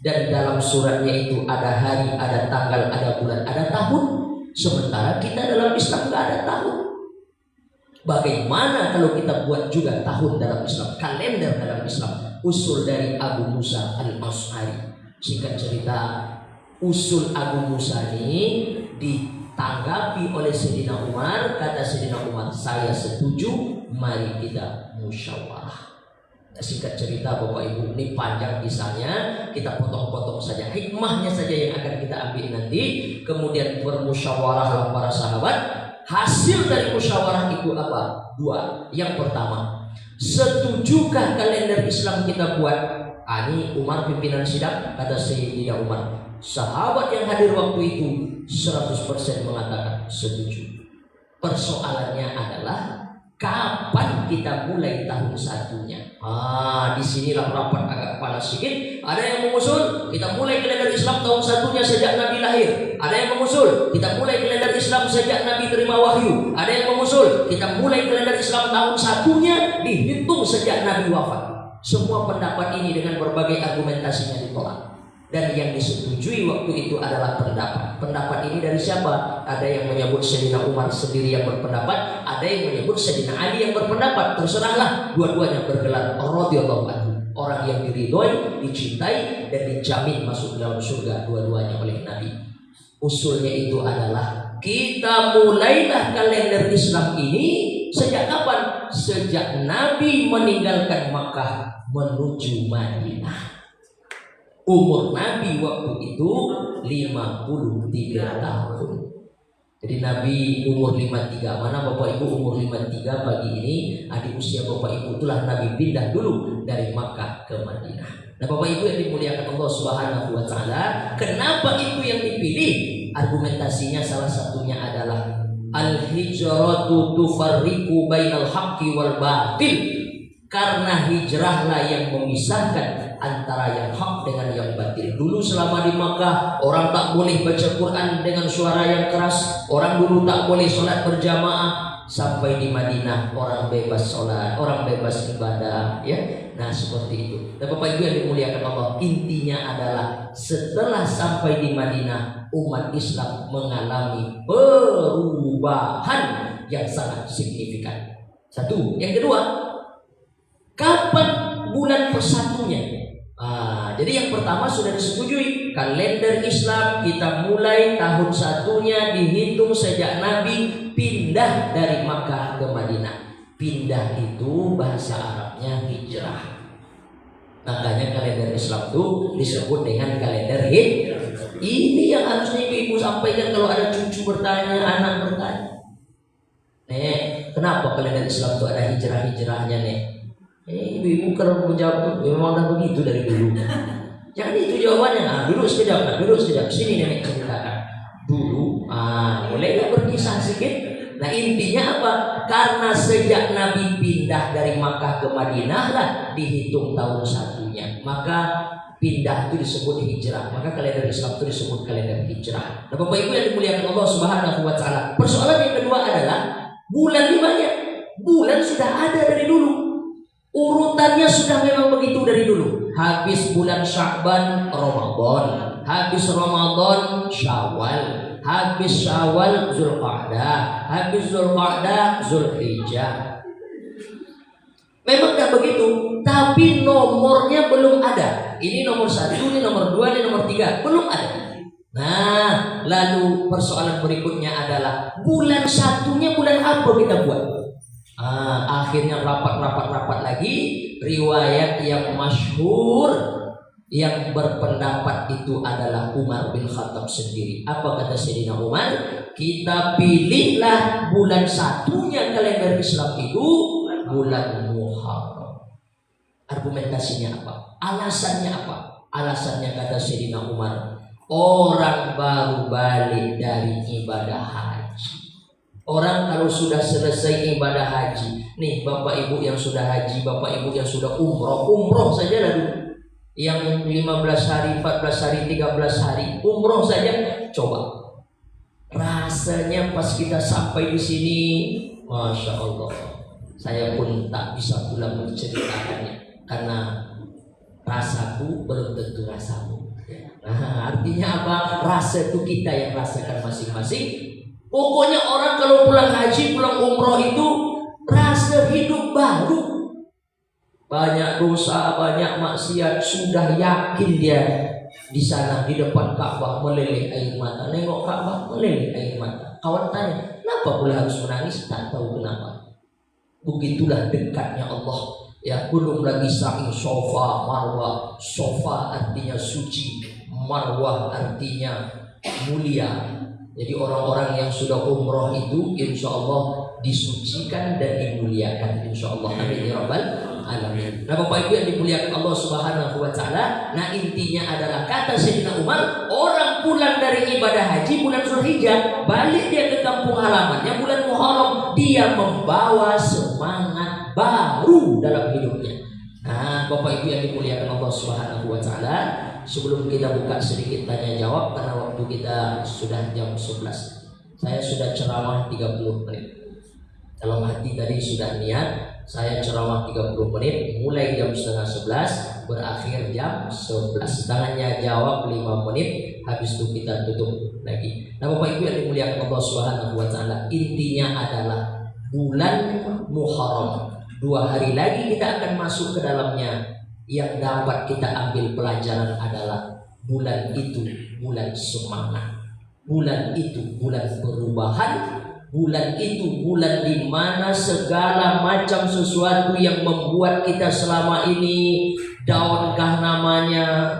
Dan dalam suratnya itu ada hari, ada tanggal, ada bulan, ada tahun. Sementara kita dalam Islam nggak ada tahun. Bagaimana kalau kita buat juga tahun dalam Islam, kalender dalam Islam? Usul dari Abu Musa al-Ash'ari. Singkat cerita, usul Abu Musa ini ditanggapi oleh Sayyidina Umar. Kata Sayyidina Umar, saya setuju, mari kita musyawarah. Singkat cerita Bapak Ibu, ini panjang kisahnya, kita potong-potong saja, hikmahnya saja yang akan kita ambil nanti. Kemudian bermusyawarahlah para sahabat. Hasil dari musyawarah itu apa? 2. Yang pertama, setujukah kalender Islam kita buat? Ini Umar pimpinan sidang. Kata Sayyidina Umar, sahabat yang hadir waktu itu 100% mengatakan setuju. Persoalannya adalah kapan kita mulai tahun satunya? Disinilah rapat agak kepala sedikit. Ada yang mengusul kita mulai kalender Islam tahun satunya sejak Nabi lahir. Ada yang mengusul kita mulai kalender Islam sejak Nabi terima wahyu. Ada yang mengusul kita mulai kalender Islam tahun satunya dihitung sejak Nabi wafat. Semua pendapat ini dengan berbagai argumentasinya ditolak. Dan yang disetujui waktu itu adalah pendapat. Pendapat ini dari siapa? Ada yang menyebut Sayyidina Umar sendiri yang berpendapat, ada yang menyebut Sayyidina Ali yang berpendapat. Terserahlah, dua-duanya bergelar radhiyallahu anhu. Orang yang diridhoi, dicintai dan dijamin masuk dalam surga dua-duanya oleh Nabi. Usulnya itu adalah kita mulailah kalender Islam ini sejak kapan? sejak Nabi meninggalkan Makkah menuju Madinah. Umur Nabi waktu itu 53 tahun. Jadi Nabi umur 53. Mana Bapak Ibu umur 53 pagi ini? Di usia Bapak Ibu itulah Nabi pindah dulu dari Makkah ke Madinah. Nah Bapak Ibu yang dimuliakan Allah Subhanahu wa Ta'ala, kenapa itu yang dipilih? Argumentasinya salah satunya adalah al-hijratu tufarriqu bainal haqqi wal batil. Karena hijrahlah yang memisahkan antara yang hak dengan yang batil. Dulu selama di Makkah orang tak boleh baca Quran dengan suara yang keras, orang dulu tak boleh sholat berjamaah. Sampai di Madinah orang bebas sholat, orang bebas ibadah, ya. Nah seperti itu. Dan Bapak Ibu yang dimuliakan Allah, intinya adalah setelah sampai di Madinah umat Islam mengalami perubahan yang sangat signifikan. Satu, yang kedua, kapan bulan persatunya? Jadi yang pertama sudah disetujui, kalender Islam kita mulai tahun satunya dihitung sejak Nabi pindah dari Makkah ke Madinah. Pindah itu bahasa Arabnya hijrah. Makanya kalender Islam itu disebut dengan kalender hijrah. Ini yang harusnya ibu sampaikan kalau ada cucu bertanya, anak bertanya. Kenapa kalender Islam itu ada hijrah-hijrahnya nih? Ibu-ibu kalau menjawab memang udah begitu dari dulu. Jangan itu jawabannya. Duduk sekejap, duduk sekejap. Sini nenek ceritakan. Dulu, boleh nggak berkisah sedikit? Nah intinya apa? Karena sejak Nabi pindah dari Makkah ke Madinah lah dihitung tahun satunya. Maka pindah itu disebut hijrah. Maka kalender Islam itu disebut kalender hijrah. Nah Bapak Ibu yang dimuliakan Allah Subhanahu wa Ta'ala, persoalan yang kedua adalah bulan ini banyak. Bulan sudah ada dari dulu. Urutannya sudah memang begitu dari dulu. Habis bulan Sya'ban, Ramadan. Habis Ramadan, Syawal. Habis Syawal, Zulqa'dah. Habis Zulqa'dah, Zulhijjah. Memang tidak begitu, tapi nomornya belum ada. Ini nomor 1, ini nomor 2, ini nomor 3. Belum ada. Nah, lalu persoalan berikutnya adalah bulan satunya bulan apa kita buat? Akhirnya rapat lagi. Riwayat yang masyhur yang berpendapat itu adalah Umar bin Khattab sendiri. Apa kata Sayyidina Umar? Kita pilihlah bulan satunya kalender Islam itu bulan Muharram. Argumentasinya apa? Alasannya apa? Alasannya kata Sayyidina Umar, orang baru balik dari ibadah haji. Orang kalau sudah selesai ibadah haji, nih Bapak Ibu yang sudah haji, Bapak Ibu yang sudah umroh saja lalu, yang 15 hari, 14 hari, 13 hari, umroh saja, coba. Rasanya pas kita sampai di sini, Masya Allah, saya pun tak bisa pula menceritakannya, karena rasaku belum tentu rasamu. Nah, artinya apa? Rasa itu kita yang rasakan masing-masing. Pokoknya orang kalau pulang haji, pulang umroh itu rasa hidup baru. Banyak dosa, banyak maksiat, sudah yakin dia di sana di depan Ka'bah meleleh air mata. Nengok Ka'bah meleleh air mata. Kawan tanya, kenapa pula harus menangis? Tak tahu kenapa. Begitulah dekatnya Allah. Ya, belum lagi sa'i, sofa, marwah. Sofa artinya suci, marwah artinya mulia. Jadi orang-orang yang sudah umroh itu insya Allah disucikan dan dimuliakan insya Allah. Amin ya rabbal alamin. Nah Bapak Ibu yang dimuliakan Allah Subhanahu wa Ta'ala, nah intinya adalah kata Sayyidina Umar, orang pulang dari ibadah haji bulan Zulhijjah, balik dia ke kampung halamannya bulan Muharram, dia membawa semangat baru dalam hidupnya. Nah Bapak Ibu yang dimuliakan Allah Subhanahu wa Ta'ala, sebelum kita buka sedikit tanya jawab, karena waktu kita sudah jam 11, saya sudah ceramah 30 menit. Dalam hati tadi sudah niat, saya ceramah 30 menit, mulai jam setengah 11, berakhir jam 11. Tangannya jawab 5 menit, habis itu kita tutup lagi. Nah Bapak Ibu yang dimuliakan Allah Subhanahu wa Ta'ala, intinya adalah bulan Muharram. 2 hari lagi kita akan masuk ke dalamnya. Yang dapat kita ambil pelajaran adalah bulan itu bulan semangat, bulan itu bulan perubahan, Bulan itu bulan di mana segala macam sesuatu yang membuat kita selama ini daunkah namanya.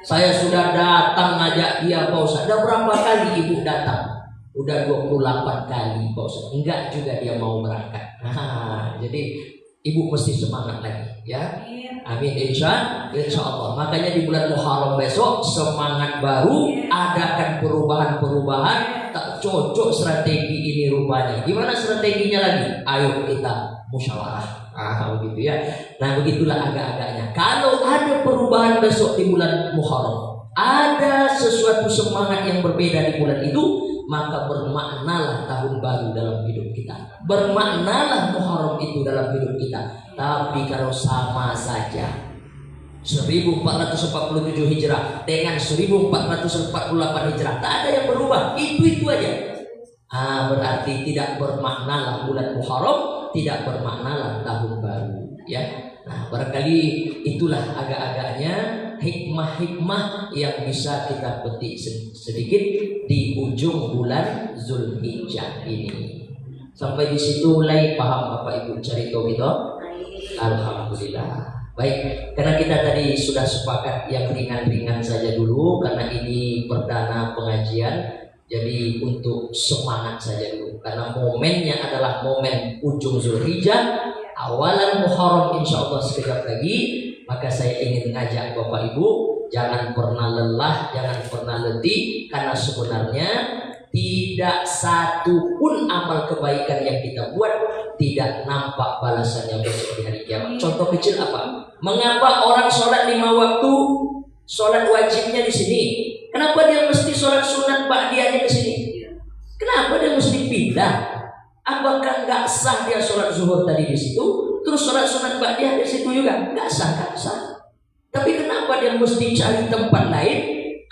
Saya sudah datang ngajak dia Pak Ustaz. Udah berapa kali ibu datang? Udah 28 kali Pak Ustaz. Enggak juga dia mau berangkat. Nah, jadi ibu mesti semangat lagi ya. Amin insya Allah. Makanya di bulan Muharram besok semangat baru, adakan perubahan-perubahan. Tak cocok strategi ini rupanya. Gimana strateginya lagi? Ayo kita musyawarah. Begitu ya. Nah begitulah agak-agaknya. Kalau ada perubahan besok di bulan Muharram, ada sesuatu semangat yang berbeda di bulan itu, maka bermaknalah tahun baru dalam hidup kita. Bermaknalah Muharram itu dalam hidup kita. Tapi kalau sama saja 1447 Hijrah dengan 1448 Hijrah, tak ada yang berubah, itu aja. Berarti tidak bermaknalah bulan Muharram, tidak bermaknalah tahun baru ya. Nah barangkali itulah agak-agaknya hikmah-hikmah yang bisa kita petik sedikit di ujung bulan Zulhijjah ini. Sampai di situ mulai paham Bapak Ibu cerita gitu. Alhamdulillah. Baik, karena kita tadi sudah sepakat yang ringan-ringan saja dulu, karena ini perdana pengajian. Jadi untuk semangat saja dulu, karena momennya adalah momen ujung Zulhijjah, awalan Muharram insya Allah sekejap lagi. Maka saya ingin mengajak Bapak Ibu, jangan pernah lelah, jangan pernah letih, karena sebenarnya tidak satu pun amal kebaikan yang kita buat tidak nampak balasannya besok di hari kiamat. Contoh kecil apa? Mengapa orang sholat 5 waktu, sholat wajibnya di sini? Kenapa dia mesti sholat sunat ba'diyahnya di sini? Kenapa dia mesti pindah? Apakah nggak sah dia sholat zuhur tadi di situ, terus sholat sunat ba'diyah di situ juga? Nggak sah. Tapi kenapa dia mesti cari tempat lain?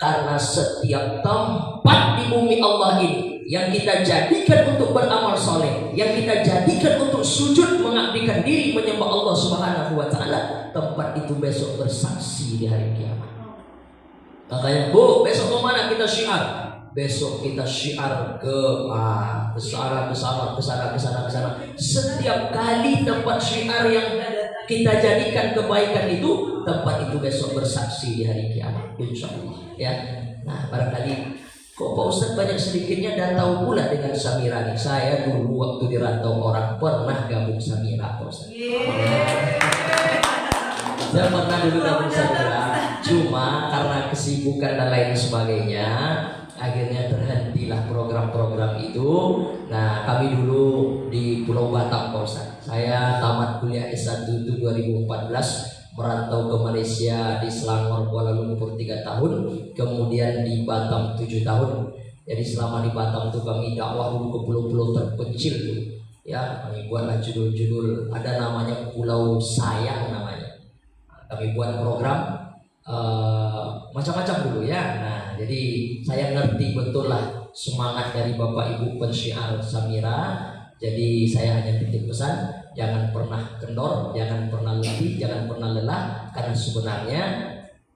Karena setiap tempat di bumi Allah ini yang kita jadikan untuk beramal soleh, yang kita jadikan untuk sujud mengabdikan diri menyembah Allah Subhanahu wa Ta'ala, tempat itu besok bersaksi di hari kiamat. Makanya Bu, besok mau mana kita syiar? Besok kita syiar ke kesana. Setiap kali tempat syiar yang kita jadikan kebaikan itu, tempat itu besok bersaksi di hari kiamat, insya Allah ya. Nah barangkali kok Pak Ustaz banyak sedikitnya dan tahu pula dengan Samira nih. Saya dulu waktu di rantau orang pernah gabung Samira Pak Ustaz. Saya pernah dulu gabung Samira, cuma karena kesibukan dan lain sebagainya akhirnya terhentilah program-program itu. Nah kami dulu di Pulau Batam Pak Ustaz. Saya tamat kuliah S1 itu 2014, merantau ke Malaysia, di Selangor, Kuala Lumpur 3 tahun, kemudian di Batam 7 tahun. Jadi selama di Batam itu kami dakwah dulu ke pulau-pulau terpencil tuh. Ya, kami buatlah judul-judul, ada namanya Pulau Sayang namanya. Kami buat program macam-macam dulu ya. Nah, jadi saya ngerti betul lah semangat dari Bapak Ibu pensyiar Samira. Jadi saya hanya titip pesan, jangan pernah kendor, jangan pernah letih, jangan pernah lelah, karena sebenarnya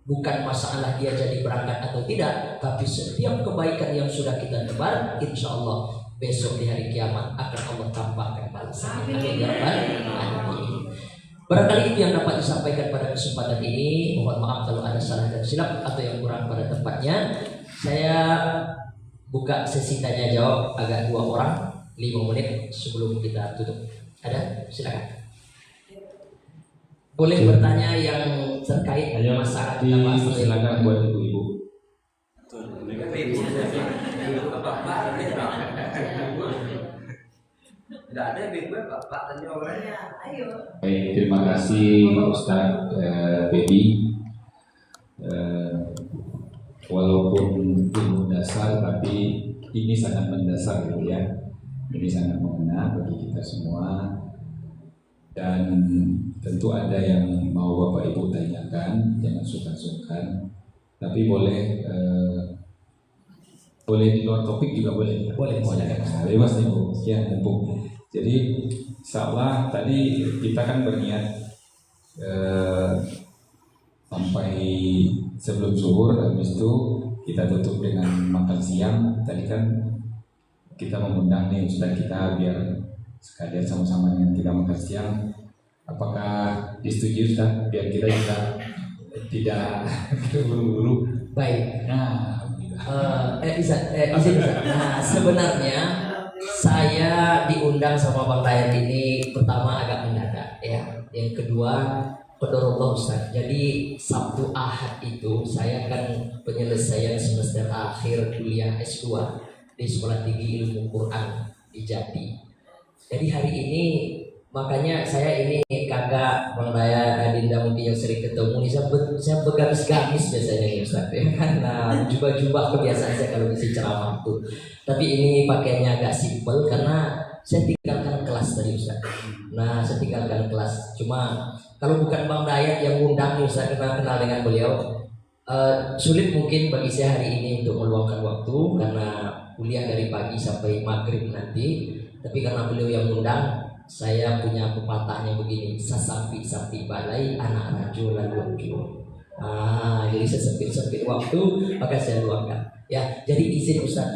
bukan masalah dia jadi berangkat atau tidak, tapi setiap kebaikan yang sudah kita tebar, insya Allah besok di hari kiamat akan Allah tampakkan balasannya. Amin ya rabbal alamin. Barangkali itu yang dapat disampaikan pada kesempatan ini. Mohon maaf kalau ada salah dan silap atau yang kurang pada tempatnya. Saya buka sesi tanya jawab agak 2 orang, 5 menit sebelum kita tutup. Ada? Silakan. Boleh bertanya yang terkait dengan masalah kita bahas. Silakan buat ibu-ibu. Tidak ada ibu bapak tanya orangnya. Baik, terima kasih Ustaz Baby. Walaupun ilmu dasar, tapi ini sangat mendasar gitu ya. Ini sangat mengena bagi kita semua. Dan tentu ada yang mau Bapak Ibu tanyakan, jangan sungkan-sungkan. Tapi boleh di luar topik juga boleh. Boleh. Bebas nih Bu. Ya, mumpung. Jadi insyaallah tadi kita kan berniat sampai sebelum zuhur, habis itu kita tutup dengan makan siang. Tadi kan kita mengundang nih Ustaz kita biar sekalian sama-sama dengan kita makan siang. Apakah disetujui Ustaz? Biar kita juga tidak buru-buru. Baik. Nah, izin Ustaz. Nah, sebenarnya saya diundang sama Bang Dayat ini pertama agak mendadak ya. Yang kedua Qadarullah Ustaz. Jadi Sabtu Ahad itu saya kan penyelesaian semester akhir kuliah S2 di Sekolah Tinggi Ilmu Quran di Jati. Jadi hari ini makanya saya ini kakak Bang Raya Adinda mungkin yang sering ketemu nih saya begamis-gamis biasanya nih Ustaz ya kan. Nah, jubah-jubah kebiasaan saya kalau ngisi ceramah tuh. Tapi ini pakainya agak simpel karena saya tinggalkan kelas tadi Ustaz. Nah, saya tinggalkan kelas. Cuma kalau bukan Bang Dayat yang ngundang nih Ustaz, kenal dengan beliau, sulit mungkin bagi saya hari ini untuk meluangkan waktu karena kuliah dari pagi sampai maghrib nanti. Tapi karena beliau yang ngundang, saya punya pepatahnya begini: sasampi-sampi balai anak rajo lalu jual. Jadi sesempit-sempit waktu maka saya luangkan. Ya, jadi izin Ustaz,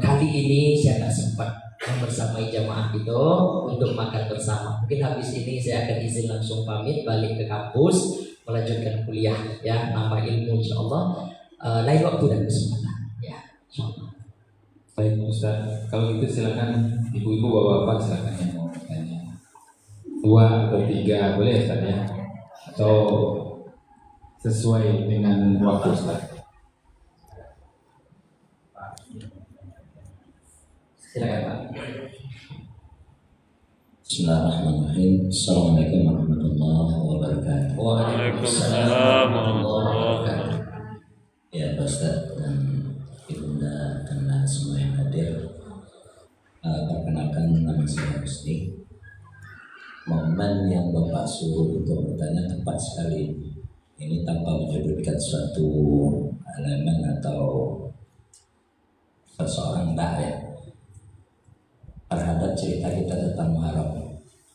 kali ini saya nggak sempat membersamai jamaah itu untuk makan bersama. Mungkin habis ini saya akan izin langsung pamit balik ke kampus melanjutkan kuliah ya, nambah ilmu insyaallah. Lain waktu dan kesempatan ya insyaallah. baik Ustaz, kalau gitu silakan ibu-ibu bapak-bapak silakan yang mau bertanya. 2 atau 3 boleh Ustaz ya? Atau sesuai dengan waktu Ustaz? Silakan Pak. Bismillahirrahmanirrahim. Assalamualaikum warahmatullahi wabarakatuh. Waalaikumsalam warahmatullahi wabarakatuh. Ya Pak Ustaz dan Ibunda dan semua yang hadir, perkenalkan nama saya Husni. Momen yang Bapak suruh untuk bertanya tepat sekali. Ini tanpa menyebutkan suatu elemen atau seseorang ya terhadap cerita kita tentang Muharram.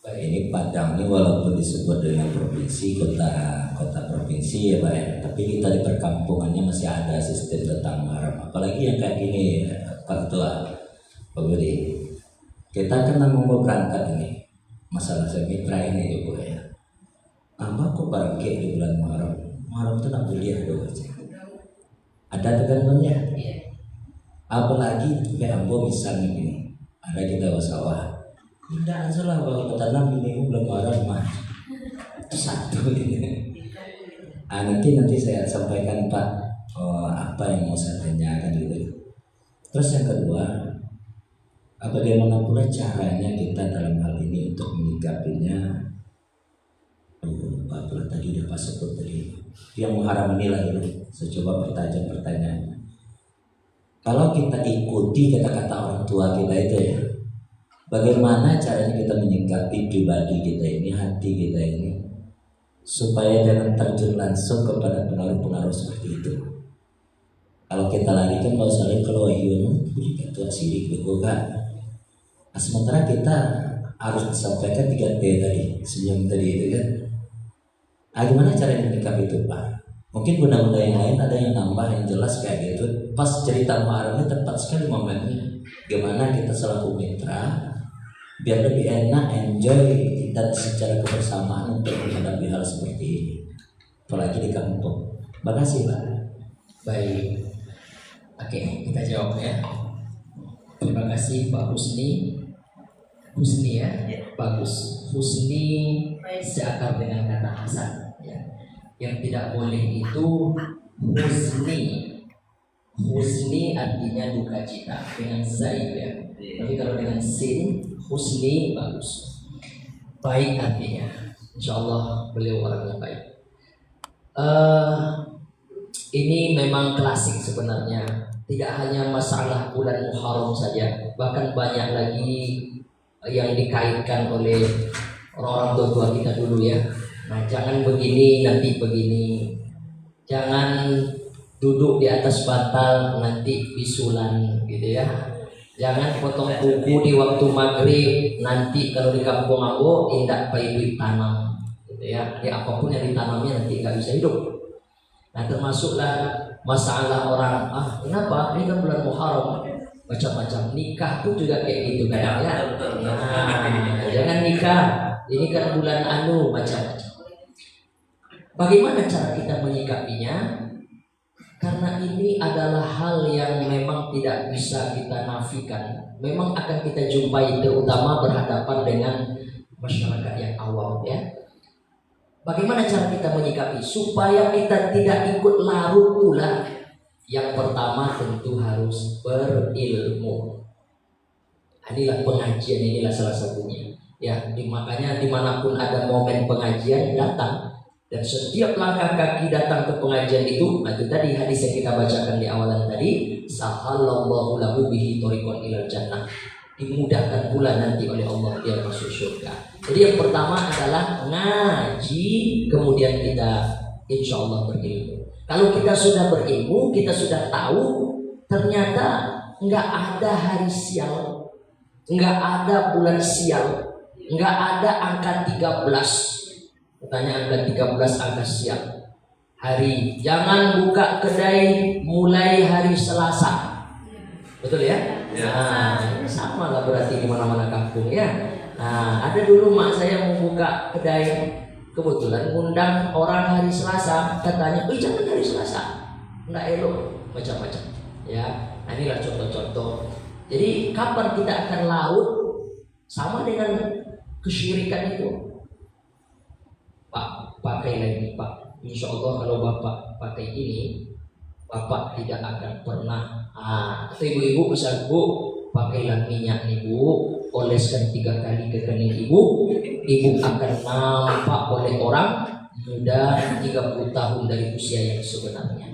Ini Padang ini walaupun disebut dengan provinsi, kota provinsi ya Pak ya, tapi kita di perkampungannya masih ada sistem tentang Muharram. Apalagi yang kayak gini Pak Ketua, Pak Budi, kita kan mau berangkat ini masalah semitra ini ya Bu ya. Tambah kok barangkali di bulan Muharram. Muharram itu nak kuliah doang aja. Ada tegangannya. Apalagi kayak Ambo misalnya gini, ada kita sawah. Tidak salah kalau petanam ini belum Muharram mah. Itu satu ini. Nanti saya sampaikan Pak apa yang mau saya tanyakan gitu. Terus yang kedua, bagaimana pula caranya kita dalam hal ini untuk menyikapinya? Apa tadi udah pas sebut tadi yang Muharram inilah itu. Saya coba pertajam pertanyaannya. Kalau kita ikuti kata-kata orang tua kita itu ya, bagaimana caranya kita menyikapi pribadi kita ini, hati kita ini, supaya jangan terjun langsung kepada pengaruh-pengaruh seperti itu. Kalau kita lari kan kalau saling kalau wahyu itu sirik kan. Nah, sementara kita harus disampaikan 3T tadi, senyum tadi itu kan. Gimana caranya menyikapi itu Pak? Mungkin benda-benda yang lain ada yang nambah yang jelas kayak gitu. Pas cerita Muharram ini tepat sekali momennya. Gimana kita selaku mitra biar lebih enak, enjoy kita secara kebersamaan untuk menghadapi hal seperti ini, apalagi di kampung. Makasih Pak. Baik. Oke, kita jawab ya. Terima kasih Pak Husni. Husni ya, bagus. Husni seakar dengan kata Hasan ya. Yang tidak boleh itu husni. Husni artinya duka cita dengan zai ya. Tapi kalau dengan sin, husni bagus. Baik artinya. Insyaallah beliau orang yang baik. Ini memang klasik sebenarnya. Tidak hanya masalah bulan Muharram saja, bahkan banyak lagi yang dikaitkan oleh orang-orang tua kita dulu ya. Nah, jangan begini nanti begini. Jangan duduk di atas bantal nanti bisulan gitu ya. Jangan potong kuku di waktu maghrib nanti kalau di kampung aku tidak pakai duit tanam gitu ya. Jadi apapun yang ditanamnya nanti nggak bisa hidup. Nah, termasuklah masalah orang kenapa ini kan bulan Muharram macam-macam. Nikah pun juga kayak gitu kadang ya. Nah, jangan nikah, ini kan bulan anu, macam-macam. Bagaimana cara kita menyikapinya? Karena ini adalah hal yang memang tidak bisa kita nafikan. Memang akan kita jumpai, terutama berhadapan dengan masyarakat yang awam ya. Bagaimana cara kita menyikapi supaya kita tidak ikut larut pula? Yang pertama tentu harus berilmu. Inilah pengajian, inilah salah satunya. Ya, makanya dimanapun ada momen pengajian datang, dan setiap langkah kaki datang ke pengajian itu tadi hadis yang kita bacakan di awalan tadi, sahallallahu lahu bihi thariqan ilal jannah. Dimudahkan pula nanti oleh Allah dia masuk surga. Jadi yang pertama adalah ngaji, kemudian kita insya Allah berilmu. Kalau kita sudah berilmu, kita sudah tahu ternyata nggak ada hari sial, nggak ada bulan sial, nggak ada angka 13. Katanya angka 13 angka sial. Hari jangan buka kedai mulai hari Selasa. Betul ya? Nah, sama lah berarti di mana-mana kampung ya. Nah, ada dulu mak saya mau buka kedai, kebetulan ngundang orang hari Selasa, katanya, jangan hari Selasa, nggak elok, macam-macam. Ya, nah inilah contoh-contoh. Jadi kapan kita akan larut sama dengan kesyirikan itu? Pak, pakai lagi Pak. Insya Allah kalau Bapak pakai ini, Bapak tidak akan pernah. Atau ibu-ibu misal, Bu, pakailah minyak nih Bu, oleskan 3 kali ke kening ibu akan nampak oleh orang muda 30 tahun dari usia yang sebenarnya.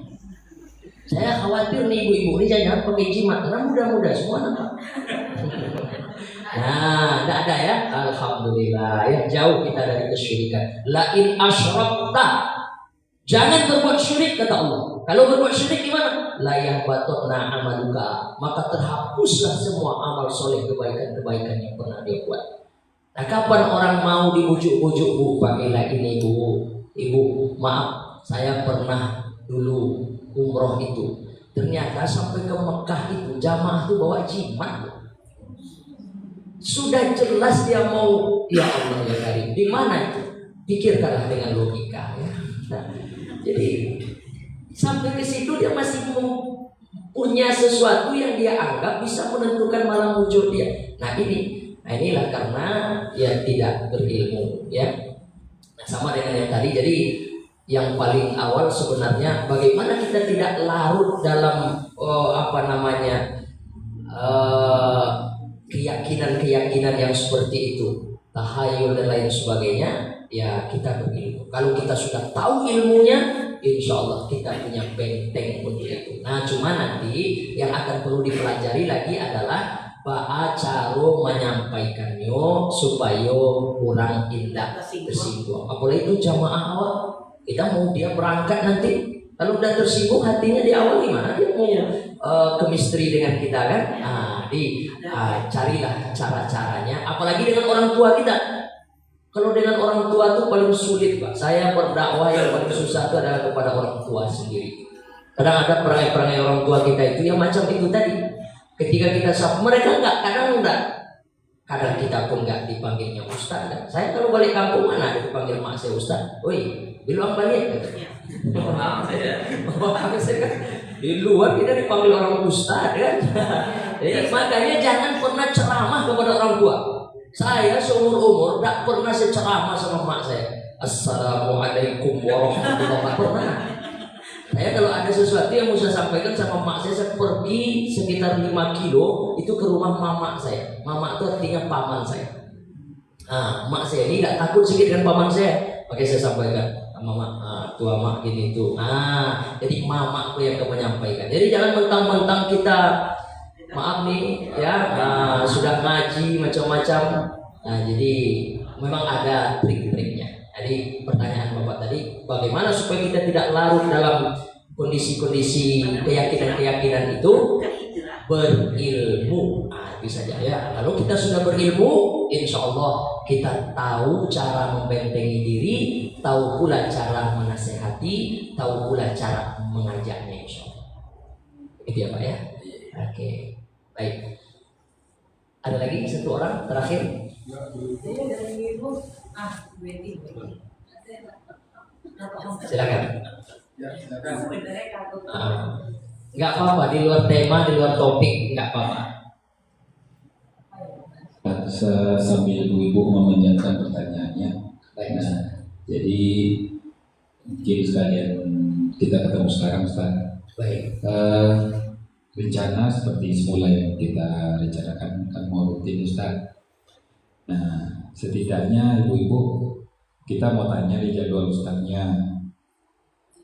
Saya khawatir nih ibu-ibu ini jangan pakai jimat, karena muda-muda semua nampak. Nah, tidak ada ya. Alhamdulillah ya, jauh kita dari kesyirikan. La in asyrakta, jangan berbuat syirik kata Allah. Kalau berbuat syirik gimana? La yahbatuna amaluka, maka terhapuslah semua amal soleh, kebaikan-kebaikan yang pernah dia buat. Nah, kapan orang mau dibujuk-bujuk, Bu, pakailah ini Bu. Ibu, maaf, saya pernah dulu umroh itu. Ternyata sampai ke Mekah itu jamaah itu bawa jimat. Sudah jelas dia mau, ya Allah ya Karim, di mana itu? Pikirkanlah dengan logika ya. Nah, jadi sampai ke situ dia masih punya sesuatu yang dia anggap bisa menentukan malam wujud dia. Nah inilah karena ya tidak berilmu ya. Nah, sama dengan yang tadi. Jadi yang paling awal sebenarnya bagaimana kita tidak larut dalam keyakinan-keyakinan yang seperti itu, tahayul dan lain sebagainya. Ya kita berilmu. Kalau kita sudah tahu ilmunya, insya Allah kita punya benteng untuk itu. Nah cuma nanti yang akan perlu dipelajari lagi adalah cara menyampaikannya supaya kurang indah tersinggung. Apalagi itu jamaah awal, kita mau dia berangkat nanti, kalau udah tersinggung hatinya di awal gimana? Dia mau chemistry dengan kita kan? Carilah cara-caranya. Apalagi dengan orang tua kita. Kalau dengan orang tua itu paling sulit Pak. Saya berdakwah yang paling susah itu adalah kepada orang tua sendiri. Kadang ada perangai-perangai orang tua kita itu yang macam itu tadi. Ketika kita sapa mereka kadang kita pun nggak dipanggilnya Ustaz kan? Saya kalau balik kampung mana ada dipanggil mak saya Ustaz. Woi, bilang balik katanya. Di luar kita dipanggil orang Ustaz kan. Jadi makanya jangan pernah ceramah kepada orang tua. Saya seumur-umur tak pernah ceramah sama mak saya. Assalamualaikum warahmatullahi wabarakatuh. Saya kalau ada sesuatu yang mau saya sampaikan sama mak saya pergi sekitar 5 kilo itu ke rumah mama saya. Mama itu artinya paman saya. Nah, mak saya ini tidak takut sedikit dengan paman saya. Pakai saya sampaikan, mama, tua mak gini tuh. Jadi mama aku yang menyampaikan. Jadi jangan mentang-mentang kita maaf nih ya, sudah ngaji macam-macam. Nah, jadi memang ada trik-triknya. Jadi pertanyaan Bapak tadi, bagaimana supaya kita tidak larut dalam kondisi-kondisi keyakinan-keyakinan itu? Berilmu. Itu saja ya. Kalau kita sudah berilmu, insya Allah kita tahu cara membentengi diri, tahu pula cara menasehati, tahu pula cara mengajaknya insya Allah. Itu ya Pak ya. Oke. Baik. Ada lagi satu orang terakhir. Silakan. Nggak apa-apa, di luar tema, di luar topik, nggak apa-apa. Sambil ibu-ibu memanjatkan pertanyaannya. Nah, jadi mungkin sekalian kita ketemu sekarang, Ustaz. Baik. Rencana seperti semula yang kita rencanakan kan mau rutin, Ustaz. Nah, setidaknya ibu-ibu kita mau tanya di jadwal Ustaznya.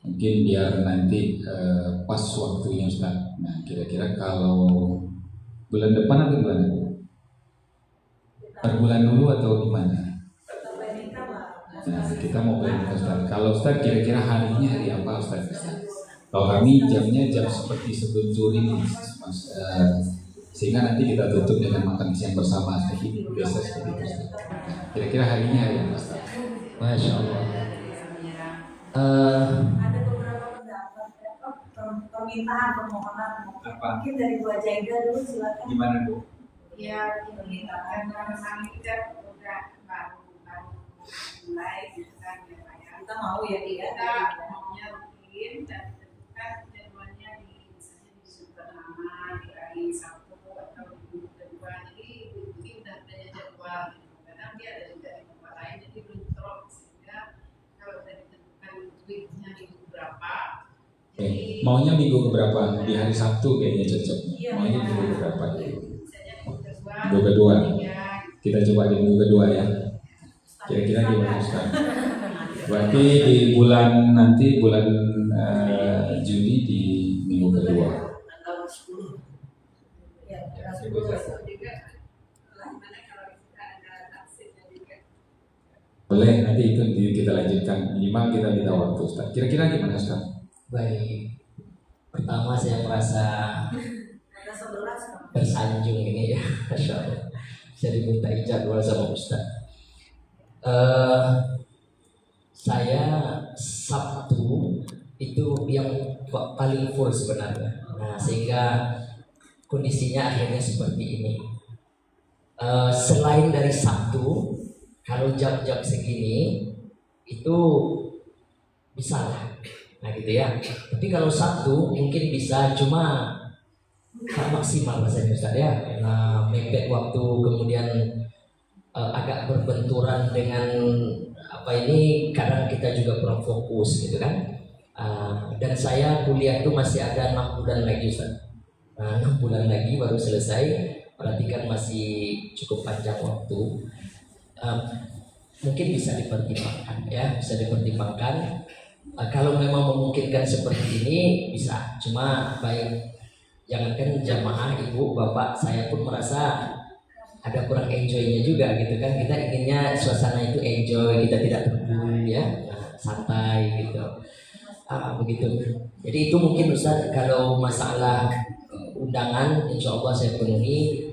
Mungkin biar nanti pas waktunya, Ustaz. Nah, kira-kira kalau bulan depan atau gimana? Per bulan dulu atau gimana? Nah, kita mau planning, Ustaz. Kalau Ustaz kira-kira harinya hari apa, Ustaz? Kalau kami jamnya jam seperti sebelum zuhur ini, Mas, sehingga nanti kita tutup dengan makan siang bersama. Biasa seperti itu, Ustaz. Kira-kira harinya hari apa, Ustaz? Masya Allah. Ada beberapa pendapat, permintaan, permohonan. Mungkin dari Bu Jaida dulu, silakan. Gimana, Bu? Ya, permintaan kami kita udah baru mulai gitu kan ya Pak ya. Kita mau ya kita maunya rutin dan ditentukan jadwalnya di misalnya di pertama di hari Sabtu atau di minggu kedua. Jadi mungkin udah ada jadwal gitu. Kadang dia ada juga di tempat lain jadi belum terlalu sehingga kalau udah ditentukan weeknya minggu berapa. Jadi Maunya minggu berapa? Di hari Sabtu kayaknya cocok. Iya, Maunya ya. minggu berapa? Minggu kedua. ya. Kita coba di minggu kedua ya. Kira-kira gimana, Ustaz? Berarti di bulan nanti bulan Juni di minggu kedua. Tanggal 10. Ya, tanggal 10. Juga gimana kalau kita ada taksirnya juga. Boleh, nanti itu kita lanjutkan. Minimal kita minta waktu, Ustaz. Kira-kira gimana, Ustaz? Baik. Pertama saya merasa Ada 11 tersanjung ini ya, Masya Allah. Saya diminta jadwal sama Ustaz. Saya Sabtu itu yang paling full sebenarnya. Nah, sehingga kondisinya akhirnya seperti ini. Selain dari Sabtu, kalau jam-jam segini itu bisa lah. Nah gitu ya. Tapi kalau Sabtu mungkin bisa, cuma tak maksimal rasanya Ustaz ya, karena mepet waktu, kemudian agak berbenturan dengan apa ini, kadang kita juga kurang fokus gitu kan. Dan saya kuliah itu masih ada 6 bulan lagi Ustaz. 6 bulan lagi baru selesai, berarti kan masih cukup panjang waktu. Mungkin bisa dipertimbangkan ya, bisa dipertimbangkan. Kalau memang memungkinkan seperti ini bisa, cuma baik jangankan jamaah, ibu, bapak, saya pun merasa ada kurang enjoynya juga gitu kan. Kita inginnya suasana itu enjoy, kita tidak terburu ya, santai gitu. Begitu. Jadi itu mungkin Ustaz, kalau masalah undangan insya Allah saya penuhi.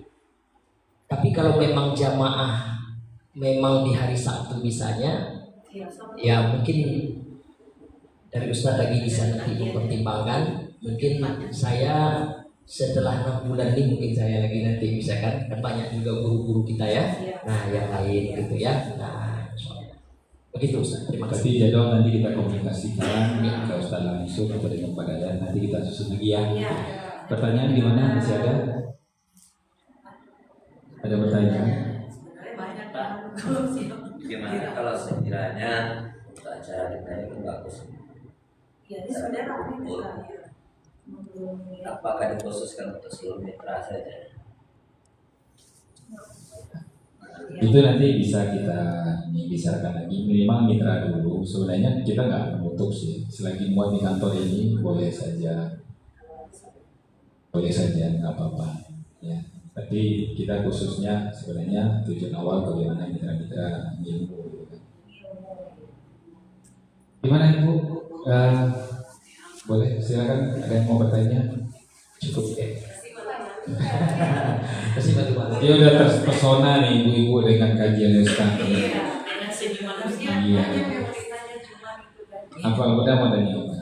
Tapi kalau memang jamaah memang di hari Sabtu bisanya, ya mungkin dari Ustaz lagi bisa nanti mempertimbangkan. Mungkin saya setelah 6 bulan ini mungkin saya lagi nanti bisa kan banyak juga guru-guru kita ya. Nah yang lain gitu ya. Nah begitu Ustaz. Terima kasih. Berarti jadwal nanti kita komunikasikan ke Ustaz langsung atau dengan Pak Dadan, nanti kita susun lagi ya. Pertanyaan gimana, masih ada? Ada pertanyaan? Gimana kalau sekiranya untuk acara kita ini bagus? Ya, ini sebenarnya kumpul. Apakah dikhususkan untuk seluruh mitra saja? Itu nanti bisa kita bicarakan lagi, minimal mitra dulu. Sebenarnya kita nggak menutup sih, selagi muat di kantor ini boleh saja, nggak apa-apa ya. Tapi kita khususnya sebenarnya tujuan awal bagaimana mitra-mitra ilmu. Gimana Ibu? Boleh, silakan. Ada yang mau bertanya? Cukup ya. Kasih bantu. Dia udah terpesona nih ibu-ibu dengan kajian Ustaz. Dengan senyum manusia. Iya. Apa udah mau tanya apa?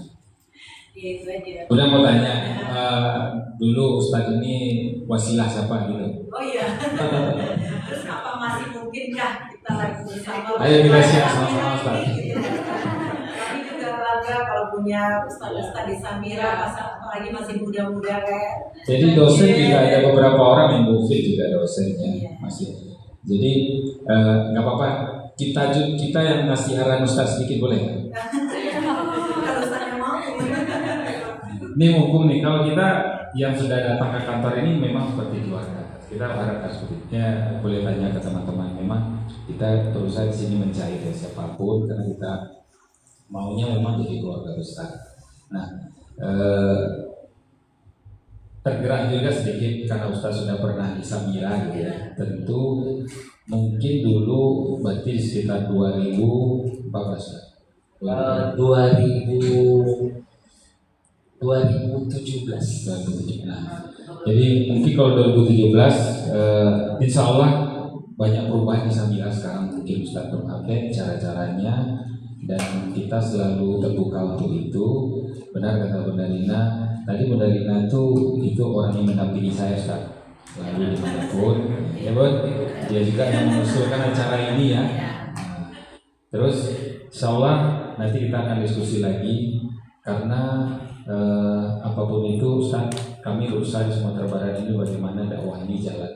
Ya itu aja. Udah mau tanya, dulu Ustadz ini wasilah siapa gitu? Oh iya. Terus apa masih mungkinkah kita lagi bersama? Ayo kita siap sama-sama Ustadz. Kami juga bangga kalau punya ustadz di Samira, apalagi masih muda-muda kayak. Jadi dosen juga ada beberapa orang yang bufit juga dosennya masih. Jadi nggak apa-apa, kita yang ngasih arahan Ustadz sedikit boleh nggak? Kalau ustadznya mau. Ini mumpung nih, kalau kita yang sudah datang ke kantor ini memang seperti keluarga. Kita harapkan seperti itu. Ya, boleh tanya ke teman-teman. Memang kita berusaha di sini mencari dari siapapun karena kita maunya memang jadi keluarga besar. Nah, tergerak juga sedikit karena Ustaz sudah pernah di Samira gitu ya. Tentu mungkin dulu berarti sekitar 2014 ya. 2017. Nah, jadi mungkin kalau 2017 insya Allah banyak perubahan di Samira sekarang. Mungkin Ustaz berupdate cara-caranya dan kita selalu terbuka untuk itu. Benar kata Bunda Rina, tadi Bunda Rina itu orang yang mendampingi saya Ustaz, lalu dimanapun ya Bun, dia juga yang mengusulkan acara ini ya. Terus insya Allah nanti kita akan diskusi lagi karena apapun itu Ustaz, kami berusaha di Sumatera Barat ini bagaimana dakwah ini jalan.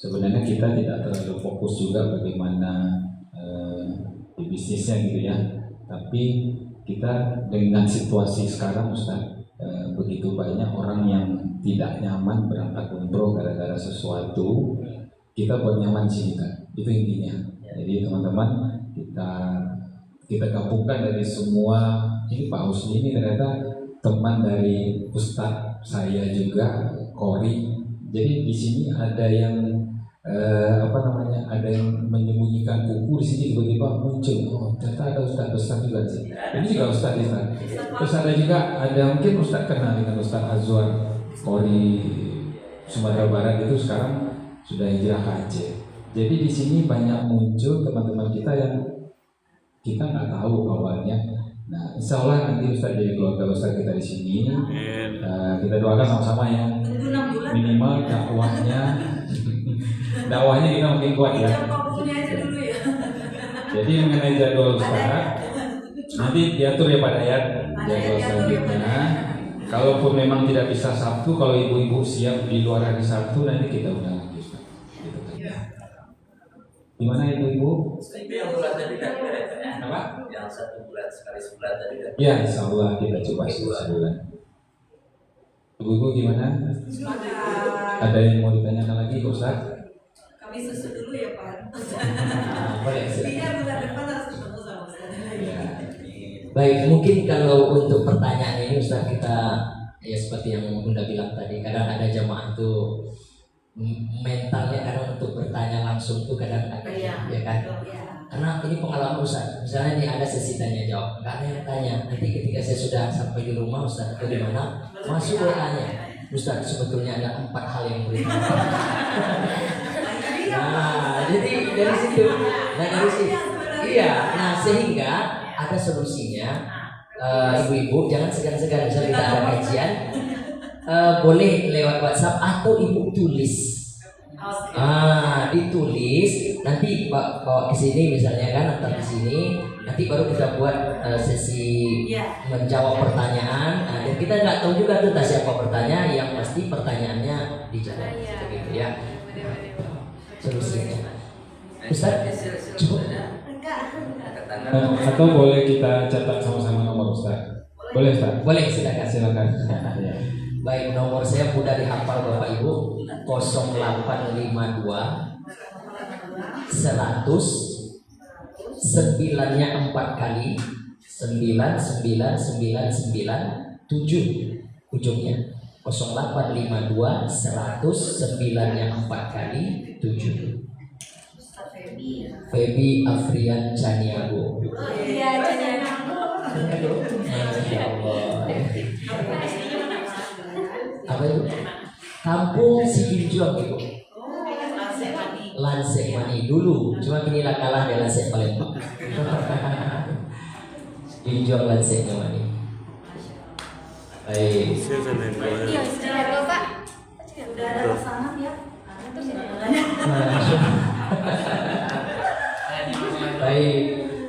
Sebenarnya kita tidak terlalu fokus juga bagaimana di bisnisnya gitu ya, tapi kita dengan situasi sekarang Ustaz, begitu banyak orang yang tidak nyaman berangkat umroh gara-gara sesuatu, kita buat nyaman sih kan, itu intinya. Jadi teman-teman kita gabungkan dari semua ini. Pak Husni ini ternyata teman dari Ustadz saya juga, Kori. Jadi di sini ada yang ada yang menyembunyikan kuku di sini, tiba-tiba muncul. Oh, ternyata ada Ustadz besar juga sih. Ini juga Ustadz Ustaz. Terus ada mungkin Ustadz kenal dengan Ustadz Azwar Kori Sumatera Barat, itu sekarang sudah hijrah ke Aceh. Jadi di sini banyak muncul teman-teman kita yang kita nggak tahu awalnya. Nah, insya Allah nanti Ustaz jadi keluarga Ustaz kita di sini. Kita doakan sama-sama ya. Minimal dakwahnya kita makin kuat ya. Jadi mengenai jadwal Ustaz, nanti diatur ya Pak Dayat jadwal selanjutnya. Kalaupun memang tidak bisa Sabtu, kalau ibu-ibu siap di luar hari Sabtu, nanti kita undang lagi Ustaz. Gitu kan. Gimana ibu-ibu? Itu yang bulan tadi kan? Apa? Yang 1 bulan sekali sebulan tadi kan? Ya, insya Allah kita coba sebulan. Ibu-ibu gimana? Ada yang mau ditanyakan lagi Ustaz? Kami susu dulu ya Pak. Boleh, Iya, bulan depan harus ketemu sama Ustaz. Ya. Baik, mungkin kalau untuk pertanyaan ini Ustaz, kita ya seperti yang Bunda bilang tadi, kadang ada jamaah tuh mentalnya kadang untuk bertanya langsung tuh kadang agak ya kan. Karena ini pengalaman Ustaz, misalnya nih ada sesi tanya jawab, nggak ada yang tanya. Nanti ketika saya sudah sampai di rumah Ustaz atau di mana, masuk WA-nya, Ustaz sebetulnya ada 4 hal yang boleh. Nah, jadi dari situ, iya. Nah, sehingga ada solusinya. Ibu-ibu jangan segan-segan, misalnya kita ada kajian, boleh lewat WhatsApp atau ibu tulis. Ditulis, nanti bawa ke sini misalnya kan, atau di sini, nanti baru kita buat sesi menjawab pertanyaan. Dan kita nggak tahu juga tuh siapa bertanya, yang pasti pertanyaannya dijawab, begitu ya. Solusinya, Ustaz, coba. Atau boleh kita catat sama-sama nomor Ustaz? Boleh Ustaz? Boleh, silakan. Ya. Baik, nomor saya mudah dihafal Bapak Ibu, 0852 100 9-nya 4 kali 99997 ujungnya. 0852 100 9-nya 4 kali 7. Febi Afrian Caniago. Iya, Caniago. Masya Allah. Apa itu? Kampung Siginjuang itu. Lansek Mani dulu, cuma inilah kalah dari Lansek Palembang. Siginjuang Lansek Mani. Baik. Iya, Halo Pak. Udah ada pasangan ya? Terus ya. Baik.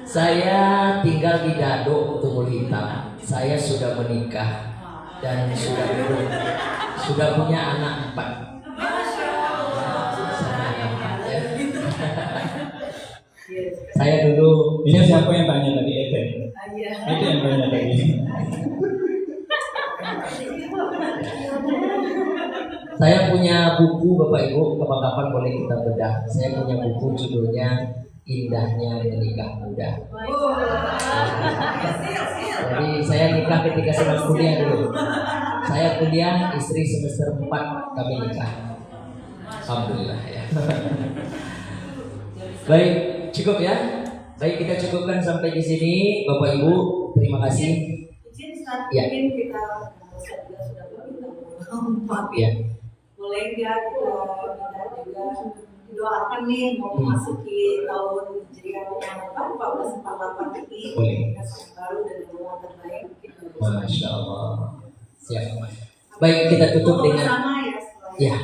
Saya tinggal di Dado, Tumul Hitam. Saya sudah menikah dan sudah punya anak 4. Saya dulu Ini siapa yang tanya tadi? Ete. Ete yang tanya tadi. Saya punya buku Bapak Ibu, kapan-kapan boleh kita bedah. Saya punya buku judulnya Indahnya Menikah Muda. Jadi saya nikah ketika sedang kuliah dulu. Saya kuliah, istri semester 4 kami nikah. Alhamdulillah ya. Baik, cukup ya. Baik, kita cukupkan sampai di sini, Bapak Ibu. Terima kasih. Ya. Kita sudah Ya. boleh nggak kita juga doakan nih mau memasuki tahun Hijriah yang 1448 ini Boleh. baru dan doa terbaik. Masya Allah. Siap. Baik, kita tutup dengan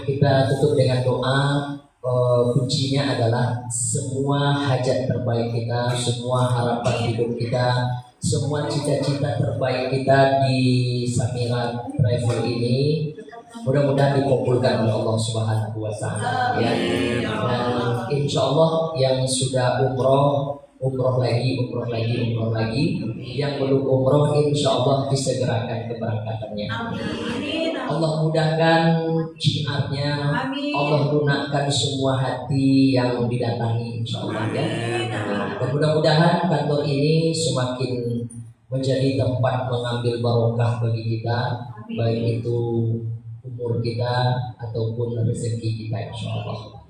kita tutup dengan doa. Kuncinya adalah semua hajat terbaik kita, semua harapan hidup kita, semua cita-cita terbaik kita di Samira Travel ini mudah-mudahan dikumpulkan oleh Allah Subhanahu wa Ta'ala ya. Dan insya Allah yang sudah umroh lagi, yang belum umroh insya Allah disegerakan keberangkatannya. Allah mudahkan syiarnya, Allah lunakkan semua hati yang didatangi insya Allah ya. Dan mudah-mudahan kantor ini semakin menjadi tempat mengambil barokah bagi kita, baik itu umur kita ataupun rezeki kita insya Allah.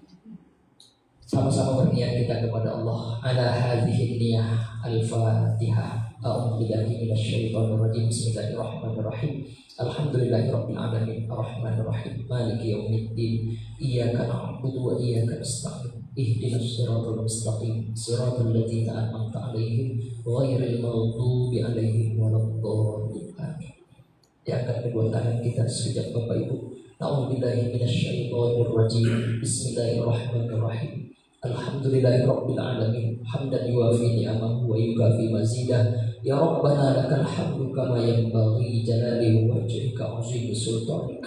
Sama-sama berniat kita kepada Allah. Ala hadhihi niyah al-Fatihah. A'udzu billahi minasyaitonir rajim. Bismillahirrahmanirrahim. Alhamdulillahirabbil alamin. Arrahmanir rahim. Maliki yaumiddin. Iyyaka na'budu wa iyyaka nasta'in. Ihdinas siratal mustaqim. Siratal ladzina an'amta 'alaihim ghairil maghdubi 'alaihim waladdallin. Amin. Diangkat kedua tangan kita sekejap Bapak Ibu. A'udzubillahi minasyaitonir rajim. Bismillahirrahmanirrahim. Alhamdulillahirabbil alamin. Hamdan yuwafi ni'amahu wa yukafi mazidah. Ya Rabbana lakal hamdu kama yanbaghi jalali wajhika 'azimi sultanik.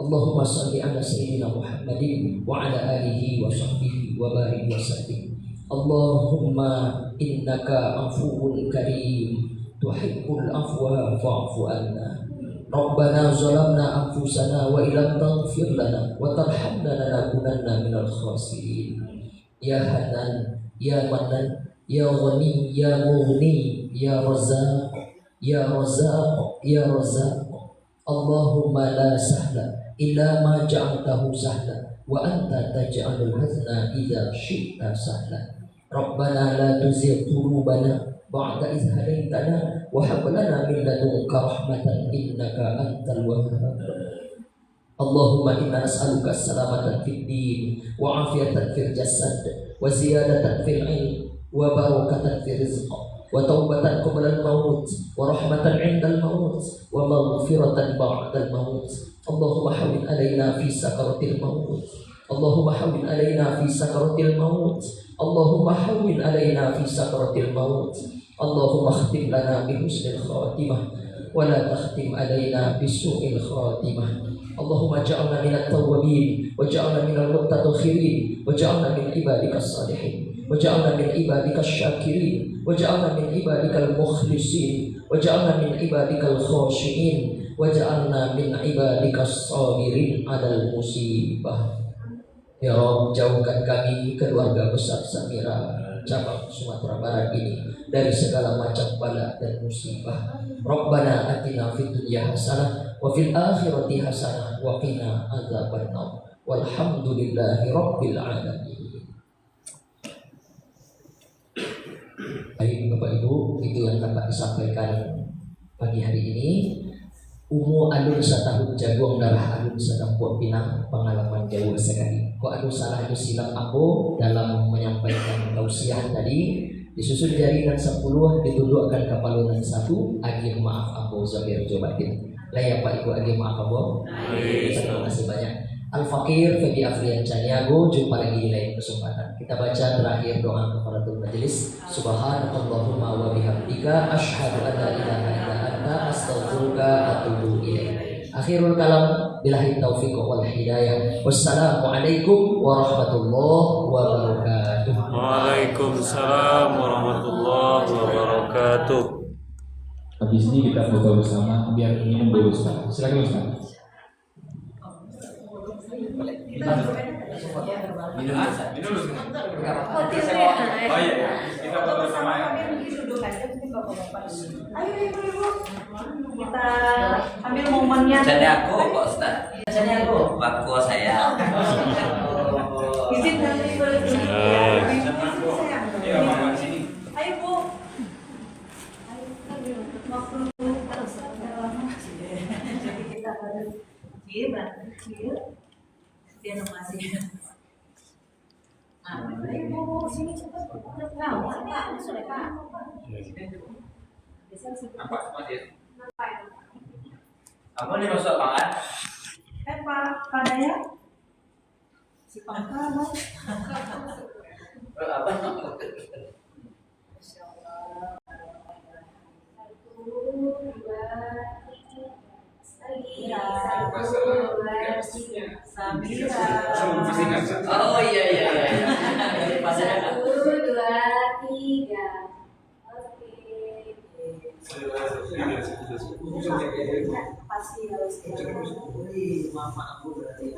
Allahumma shalli ala sayyidina Muhammadin wa ala alihi wa sahbihi wa barik wa sallim. Allahumma innaka afuwun karim tuhibbul afwa fa'fu anna. Rabbana zalamna anfusana wa illam taghfir lana wa tarhamna lanakunanna minal khasirin. Ya Hanan, Ya Manan, Ya Ghani, Ya Mughni, Ya Razzaq, Ya Razzaq, Ya Razzaq. Allahumma la sahla illa ma ja'altahu sahla wa anta taj'alul hazna idza syi'ta sahla. Rabbana la tuzigh qulubana ba'da idh hadaytana wa hab lana min ladunka rahmatan innaka antal wahhab. Allahumma inna nas'aluka salamatan fid din wa afiyatan fil jasad wa ziyadatan fil ilm wa barakatan fil rizq wa taubatan qabla al-maut wa rahmatan 'inda al-maut wa maghfiratan ba'da al-maut. Allahumma hawwin 'alaina fi sakaratil maut. Allahumma hawwin 'alaina fi sakaratil maut. Allahumma hawwin 'alaina fi sakaratil maut. Allahumma khtim lana bi husnil khatimah wa la takhtim 'alaina bi su'il khatimah. Allahumma ja'alna minat tawwabin wa ja'alna minal mutatahhirin wa ja'alna min ibadikas salihin wa ja'alna min ibadikas syakirin wa ja'alna min ibadikal mukhlisin wa ja'alna min ibadikal khashiin wa ja'alna min ibadikas sabirin 'alal musibah. Ya Rabb, jauhkan kami keluarga besar Samira cabang Sumatera Barat ini dari segala macam bala dan musibah. Rabbana atina fid dunya hasanah wa fil akhirati hasanah wa qina adzabannar. Walhamdulillahi rabbil alamin. Baik Bapak Ibu, itu yang dapat disampaikan pagi hari ini. Umu alun satahun jagung darah alun sedang pinang pengalaman jauh sekali. Kok adu salah itu silap aku dalam menyampaikan tausiah tadi. Disusun jaringan 10 ditundukkan kepalunan 1. Akhir maaf aku Zabir Jobatin. Lah ya Pak Ibu agi maaf Bob. Terima kasih banyak. Al-Fakir Febi Afrian Caniago, jumpa lagi di lain kesempatan. Kita baca terakhir doa kafaratul majelis. Subhanallahumma wa bihamdika asyhadu an la ilaha illa anta astaghfiruka wa atubu ilaik. Akhirul kalam billahi taufiq wal hidayah. Wassalamualaikum warahmatullahi wabarakatuh. Waalaikumsalam warahmatullahi wabarakatuh. Habis ini kita foto bersama biar minum dulu Ustaz. Silakan Ustaz. Minum dulu. Oh iya, kita foto sama ya. Ayo ibu. Kita ambil momennya. Jadi aku Pak Ustaz. Jadi aku waktu saya. Izin nanti boleh. Iya, mama sini. Ayo Bu. Waktu harus jadi kita harus kecil. Dia masih. Ayo Bu, sini cepat. Nah, sudah Pak. Nampak semua dia. Kamu nih masuk banget. Pak, padanya? Si Pangka, Apa? Oh iya. Satu, dua, tiga. Pasti harus Mama aku berarti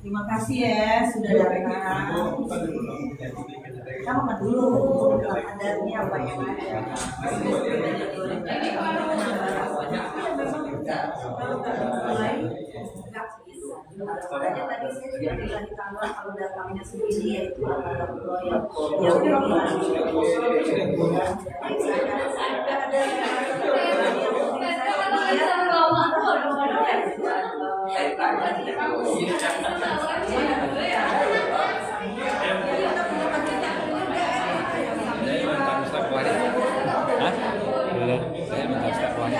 terima kasih ya sudah datang. Kita makan dulu adatnya apa yang ada. Aja tadi saya sudah bilang di kantor kalau datangnya sendiri yaitu antara yang Saya minta Ustaz keluar.